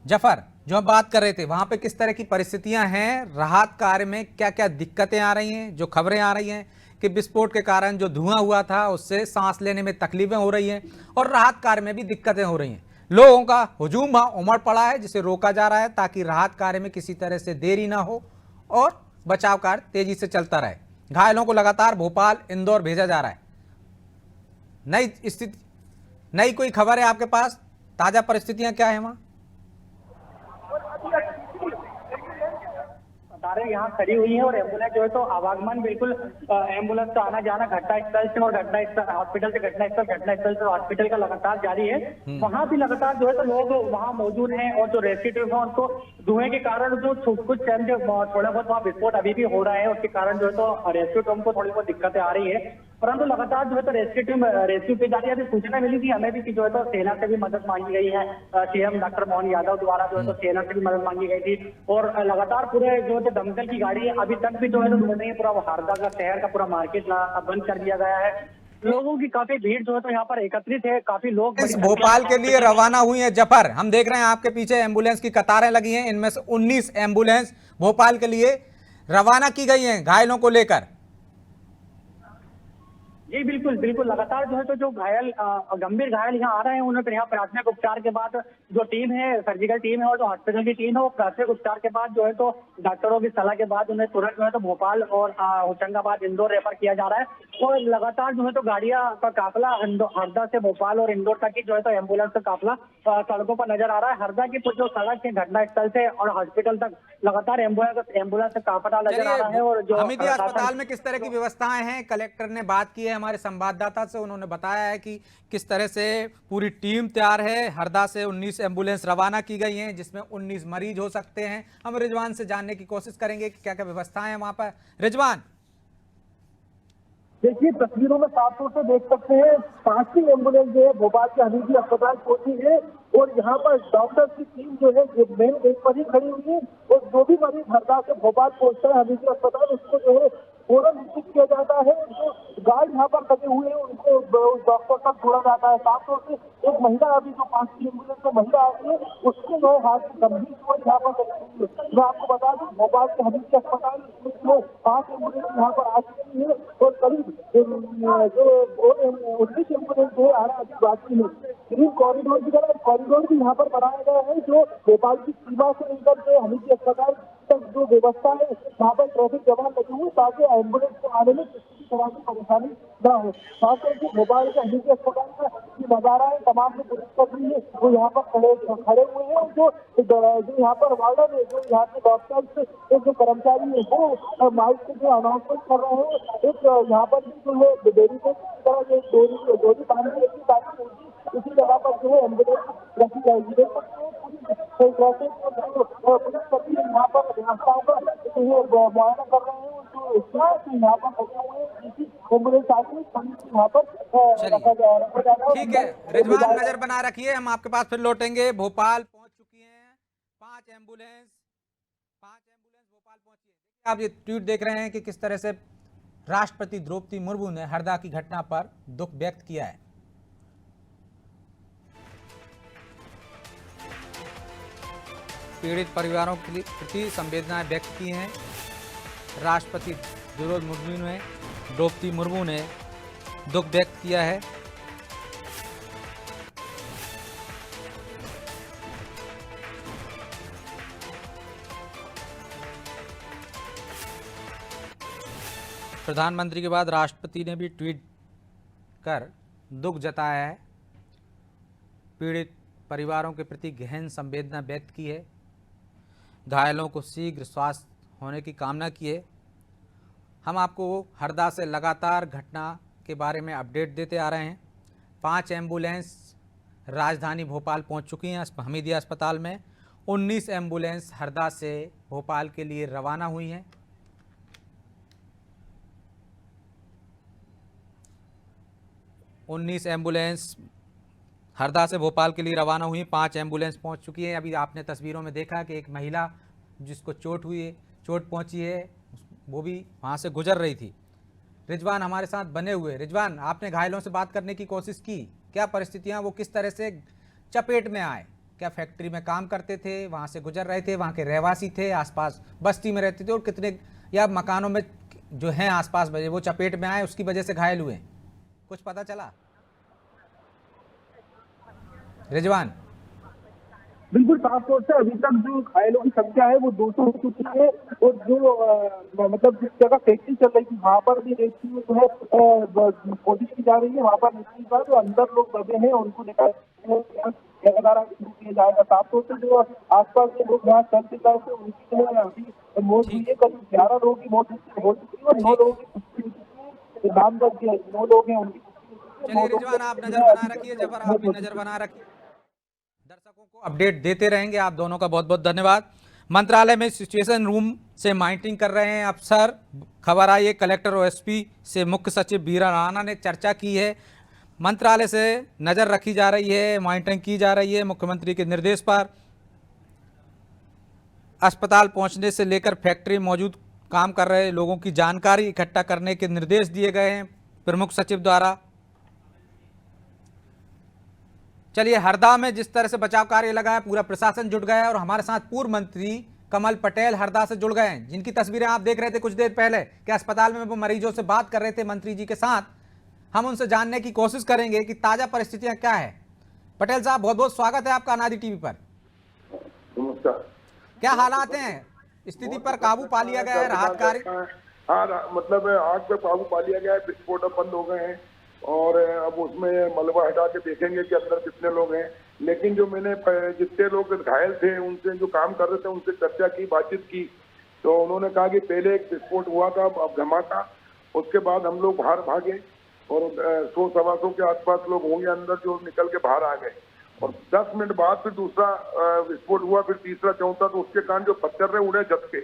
जफर, जो हम बात कर रहे थे, वहां पे किस तरह की परिस्थितियां हैं, राहत कार्य में क्या क्या दिक्कतें आ रही हैं? जो खबरें आ रही हैं कि विस्फोट के कारण जो धुआं हुआ था उससे सांस लेने में तकलीफें हो रही हैं और राहत कार्य में भी दिक्कतें हो रही हैं। लोगों का हुजूम वहां उमड़ पड़ा है, जिसे रोका जा रहा है ताकि राहत कार्य में किसी तरह से देरी ना हो और बचाव कार्य तेजी से चलता रहे। घायलों को लगातार भोपाल, इंदौर भेजा जा रहा है। नई स्थिति, नई कोई खबर है आपके पास? ताजा परिस्थितियां क्या है वहां? कारें यहाँ खड़ी हुई हैं और एम्बुलेंस जो है तो आवागमन बिल्कुल एम्बुलेंस का आना जाना घटनास्थल से और घटनास्थल हॉस्पिटल से घटनास्थल से हॉस्पिटल का लगातार जारी है। वहाँ भी लगातार जो है तो लोग वहाँ मौजूद हैं और जो रेस्क्यू टीम है उनको धुएं के कारण जो कुछ चंद थोड़ा बहुत वहाँ विस्फोट अभी भी हो रहा है, उसके कारण जो है तो रेस्क्यू टीम को थोड़ी बहुत दिक्कतें आ रही है, परंतु लगातार जो है तो रेस्क्यू टीम रेस्क्यू की जा रही है। अभी सूचना मिली थी हमें भी कि जो है तो सेना से भी मदद मांगी गई है। सीएम डॉक्टर मोहन यादव द्वारा जो है तो सेना से भी मदद मांगी गई थी और लगातार पूरे जो है तो दमकल की गाड़ी है अभी तक भी जो है तो पूरा हरदा का शहर का पूरा मार्केट बंद कर दिया गया है। लोगों की काफी भीड़ जो है तो यहाँ पर एकत्रित है। काफी लोग भोपाल के लिए रवाना हुई हैं। जफर, हम देख रहे हैं आपके पीछे एम्बुलेंस की कतारें लगी हैं। इनमें से 19 एम्बुलेंस भोपाल के लिए रवाना की गई हैं घायलों को लेकर। जी बिल्कुल। बिल्कुल बिल्कुल, लगातार जो है तो जो घायल गंभीर घायल यहाँ आ रहे हैं उन्हें फिर यहाँ प्राथमिक उपचार के बाद जो टीम है, सर्जिकल टीम है और जो हॉस्पिटल की टीम है, वो प्राथमिक उपचार के बाद जो है तो डॉक्टरों की सलाह के बाद उन्हें तुरंत जो है तो भोपाल और होशंगाबाद, इंदौर रेफर किया जा रहा है। और लगातार जो है तो गाड़ियां का काफिला हरदा से भोपाल और इंदौर तक की जो है तो एम्बुलेंस का काफिला सड़कों पर नजर आ रहा है। हरदा की जो सड़क है घटना स्थल से और हॉस्पिटल तक लगातार एम्बुलेंस का काफिला नजर आ रहा है। और जो हमीदिया अस्पताल में किस तरह की व्यवस्थाएं हैं, कलेक्टर ने बात की है हमारे संवाददाता से, उन्होंने बताया है कि किस तरह से पूरी टीम तैयार है। हरदा से 19 एम्बुलेंस रवाना की गई हैं जिसमें 19 मरीज हो सकते हैं। हम रिजवान से जानने की कोशिश करेंगे कि क्या क्या व्यवस्थाएं हैं वहां पर। रिजवान, देखिए तस्वीरों में साफ तौर से देख सकते हैं 5 एम्बुलेंस जो है भोपाल के हमीदिया अस्पताल पहुंची है और यहाँ पर डॉक्टर की टीम जो है मेन गेट पर ही खड़ी हुई है और जो भी मरीज हरदा से भोपाल पहुंचता है हमीदिया अस्पताल, उसको जो है फौरन निश्चित किया जाता है। जो गार्ड यहाँ पर लगे हुए हैं उनको डॉक्टर तक छोड़ा जाता है। साफ तौर से एक महिला अभी जो 5 एम्बुलेंस में महिला आई है उसको जो हाथ की गंभीर चोट यहाँ पर लगी है। मैं आपको बता दूं भोपाल के हमीदिया अस्पताल में 5 एम्बुलेंस यहाँ पर आ चुकी है और करीब जो 19 एम्बुलेंस जो है आना अभी बाकी है। ग्रीन कॉरिडोर की तरह कॉरिडोर भी यहाँ पर बनाया गया है जो भोपाल की सीमा से लेकर जो हमीदिया अस्पताल तक जो व्यवस्था है वहाँ पर ट्रैफिक जवान लगे हुए ताकि एम्बुलेंस को आने में किसी भी तरह की परेशानी न हो। खासतौर से भोपाल के हमीदिया अस्पताल का जो नजारा है, तमाम जो पुलिसकर्मी है वो यहाँ पर खड़े हुए हैं। जो यहाँ पर वार्डन है, जो यहाँ के डॉक्टर्स जो कर्मचारी है वो माइक से जो अनाउंसमेंट कर रहे हैं। एक यहाँ पर भी जो है बैरिकेड की तरह जो डोरी बांधी रहेगी ताकि उसी जगह पर जो है एम्बुलेंस रखी जाएगी। देख सकते हैं पुलिसकर्मी यहाँ पर व्यवस्थाओं का मुआयना कर रहे हैं। जो यहाँ पर लगे हुए हैं एम्बुलेंस आती है यहाँ पर रखा जा रहा है। ठीक है रिजवान, नजर बना रखिए, हम आपके पास फिर लौटेंगे। भोपाल पहुंच चुकी हैं 5 एम्बुलेंस भोपाल पहुंची है। आप ये ट्वीट देख रहे हैं कि किस तरह से राष्ट्रपति द्रौपदी मुर्मू ने हरदा की घटना पर दुख व्यक्त किया है। पीड़ित परिवारों के प्रति संवेदनाएं व्यक्त की हैं। राष्ट्रपति द्रौपदी मुर्मू ने दुख व्यक्त किया है। प्रधानमंत्री के बाद राष्ट्रपति ने भी ट्वीट कर दुख जताया है, पीड़ित परिवारों के प्रति गहन संवेदना व्यक्त की है, घायलों को शीघ्र स्वास्थ्य होने की कामना की है। हम आपको हरदा से लगातार घटना के बारे में अपडेट देते आ रहे हैं। 5 एम्बुलेंस राजधानी भोपाल पहुंच चुकी हैं हमीदिया अस्पताल में। 19 एम्बुलेंस हरदा से भोपाल के लिए रवाना हुई हैं। उन्नीस एम्बुलेंस हरदा से भोपाल के लिए रवाना हुई। 5 एम्बुलेंस पहुंच चुकी है। अभी आपने तस्वीरों में देखा कि एक महिला जिसको चोट पहुंची है वो भी वहां से गुजर रही थी। रिजवान हमारे साथ बने हुए। रिजवान, आपने घायलों से बात करने की कोशिश की, क्या परिस्थितियां, वो किस तरह से चपेट में आए? क्या फैक्ट्री में काम करते थे, वहां से गुजर रहे थे, वहां के रहवासी थे, आसपास बस्ती में रहते थे, और कितने या मकानों में जो हैं आसपास वो चपेट में आए उसकी वजह से घायल हुए, कुछ पता चला? रिजवान, बिल्कुल साफ तौर से अभी तक जो घायलों की संख्या है वो 200 हो चुकी है और जो मतलब जिस जगह फैक्ट्री चल रही थी वहाँ पर भी रेस्क्यू में जो है कोशिश की जा रही है। वहाँ पर निकली बात जो अंदर लोग दबे हैं उनको निकाल लगातार शुरू किया जाएगा। साफ तौर से जो आसपास के लोग यहाँ चल फिर से उनकी जो है अभी मौत हुई है। करीब 11 लोगों की मौत हो चुकी है और 9 लोगों की पुष्टि हो चुकी है। नामजद 9 लोग हैं उनकी। चलिए रिजवान, आप नजर बना रखिए, जफर आप भी नजर बना रखिए, दर्शकों को अपडेट देते रहेंगे। आप दोनों का बहुत बहुत धन्यवाद। मंत्रालय में सिचुएशन रूम से मॉनिटरिंग कर रहे हैं अफसर। खबर आई है कलेक्टर और एसपी से मुख्य सचिव बीरा राणा ने चर्चा की है। मंत्रालय से नज़र रखी जा रही है, मॉनिटरिंग की जा रही है मुख्यमंत्री के निर्देश पर। अस्पताल पहुंचने से लेकर फैक्ट्री मौजूद काम कर रहे लोगों की जानकारी इकट्ठा करने के निर्देश दिए गए हैं प्रमुख सचिव द्वारा। चलिए, हरदा में जिस तरह से बचाव कार्य लगा है, पूरा प्रशासन जुट गया है और हमारे साथ पूर्व मंत्री कमल पटेल हरदा से जुड़ गए हैं, जिनकी तस्वीरें आप देख रहे थे कुछ देर पहले कि अस्पताल में वो मरीजों से बात कर रहे थे मंत्री जी के साथ। हम उनसे जानने की कोशिश करेंगे कि ताजा परिस्थितियां क्या है। पटेल साहब, बहुत बहुत स्वागत है आपका अनादि टीवी पर। नमस्कार। क्या हालात हैं? स्थिति पर काबू पा लिया गया है? राहत कार्य? हाँ, मतलब आग पे काबू पा लिया गया है, विस्फोट अब बंद हो गए हैं और अब उसमें मलबा हटा के देखेंगे कि अंदर कितने लोग हैं। लेकिन जो मैंने जितने लोग घायल थे उनसे, जो काम कर रहे थे उनसे चर्चा की, बातचीत की, तो उन्होंने कहा कि पहले एक विस्फोट हुआ था, अब धमाका, उसके बाद हम लोग बाहर भागे और 100-125 के आसपास लोग होंगे अंदर जो निकल के बाहर आ गए। और 10 मिनट बाद फिर दूसरा विस्फोट हुआ, फिर तीसरा, चौथा, तो उसके कारण जो पत्थर रहे उड़े छत के,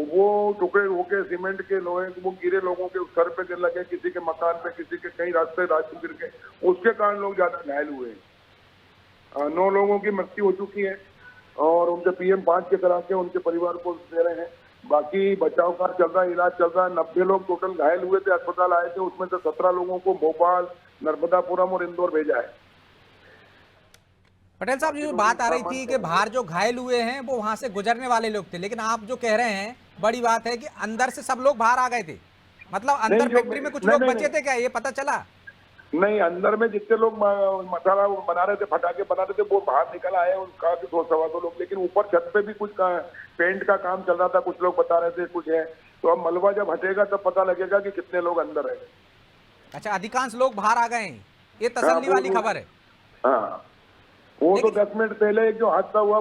वो टुकड़े होके सीमेंट के, लोहे के, वो गिरे लोगों के सर पे गिर लगे, किसी के मकान पे, किसी के कई रास्ते गिर गए, उसके कारण लोग ज्यादा घायल हुए हैं। 9 लोगों की मृत्यु हो चुकी है और उनके PM 5 के करा के उनके परिवार को दे रहे हैं। बाकी बचाव कार्य चल रहा है, इलाज चल रहा है। 90 लोग टोटल घायल हुए थे, अस्पताल आए थे, उसमें से 17 लोगों को भोपाल, नर्मदापुरम और इंदौर भेजा है। पटेल साहब, जो बात आ रही थी कि बाहर जो घायल हुए हैं वो वहां से गुजरने वाले लोग थे, लेकिन आप जो कह रहे हैं बड़ी बात है कि अंदर से सब लोग बाहर आ गए थे। मतलब अंदर फैक्ट्री में कुछ लोग बचे थे क्या, ये पता चला? नहीं, अंदर में जितने लोग मसाला बना रहे थे, पटाखे बना रहे थे, वो बाहर निकल आए, उनका 200-225 लोग। लेकिन ऊपर छत पे भी कुछ पेंट का काम चल रहा था, कुछ लोग बता रहे थे कुछ है। तो अब मलबा जब हटेगा तब पता लगेगा कि कितने लोग अंदर है। अच्छा, अधिकांश लोग बाहर आ गए हैं, ये तसल्ली वाली खबर है। हाँ, वो तो 10 मिनट पहले एक जो हादसा हुआ,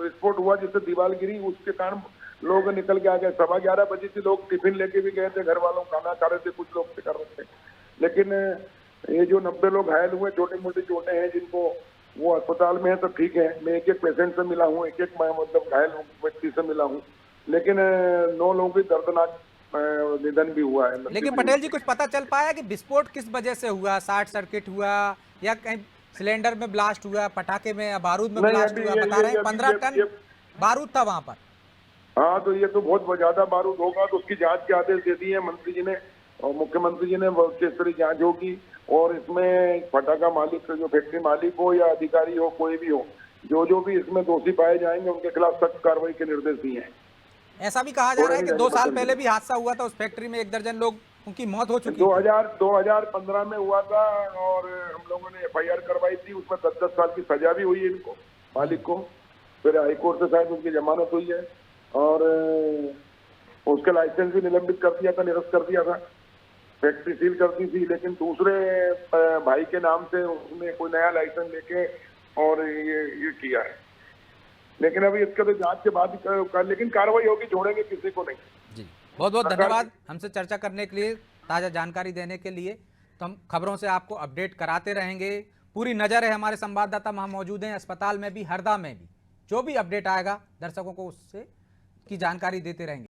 विस्फोट हुआ जिससे दीवार गिरी, उसके कारण लोग निकल के आ गए। 11:15 बजे से लोग टिफिन लेके भी गए थे, घर वालों खाना खा रहे थे, कुछ लोग कर रहे थे। लेकिन ये जो 90 लोग घायल हुए, छोटे मोटे चोटें हैं जिनको, वो अस्पताल में है, तो ठीक है। मैं एक पेशेंट से मिला हूँ, एक मतलब घायल व्यक्ति से मिला हूँ, लेकिन 9 लोगों की दर्दनाक निधन भी हुआ है। लेकिन पटेल जी, कुछ पता चल पाया कि विस्फोट किस वजह से हुआ? शॉर्ट सर्किट हुआ या कहीं सिलेंडर में ब्लास्ट हुआ, पटाखे में, बारूद में ब्लास्ट हुआ? बता रहे हैं 15 टन बारूद था वहां पर। हाँ, तो ये तो बहुत ज्यादा बारूद होगा, तो उसकी जांच के आदेश दे दिए हैं मंत्री जी ने और मुख्यमंत्री जी ने। किस तरह जांच होगी और इसमें पटाखा मालिक, जो फैक्ट्री मालिक हो या अधिकारी हो, कोई भी हो, जो भी इसमें दोषी पाए जाएंगे उनके खिलाफ सख्त कार्रवाई के निर्देश दिए हैं। ऐसा भी कहा जा रहा है कि 2 साल पहले भी हादसा हुआ था उस फैक्ट्री में, 1 दर्जन लोग उनकी मौत हो चुकी 2015 में हुआ था और हम लोगों ने FIR करवाई थी। उसमें 10-10 साल की सजा भी हुई है इनको, मालिक को। फिर हाईकोर्ट से शायद उनकी जमानत हुई है और उसके लाइसेंस भी निलंबित कर दिया था, निरस्त कर दिया था, फैक्ट्री सील कर दी थी। लेकिन दूसरे भाई के नाम से उसने कोई नया लाइसेंस लेके और ये किया है। लेकिन अभी इसका तो जांच के बाद लेकिन कार्रवाई होगी, छोड़ेंगे किसी को नहीं। जी, बहुत बहुत धन्यवाद हमसे चर्चा करने के लिए, ताज़ा जानकारी देने के लिए। तो हम खबरों से आपको अपडेट कराते रहेंगे। पूरी नज़र है, हमारे संवाददाता वहाँ मौजूद हैं, अस्पताल में भी, हरदा में भी। जो भी अपडेट आएगा दर्शकों को उससे की जानकारी देते रहेंगे।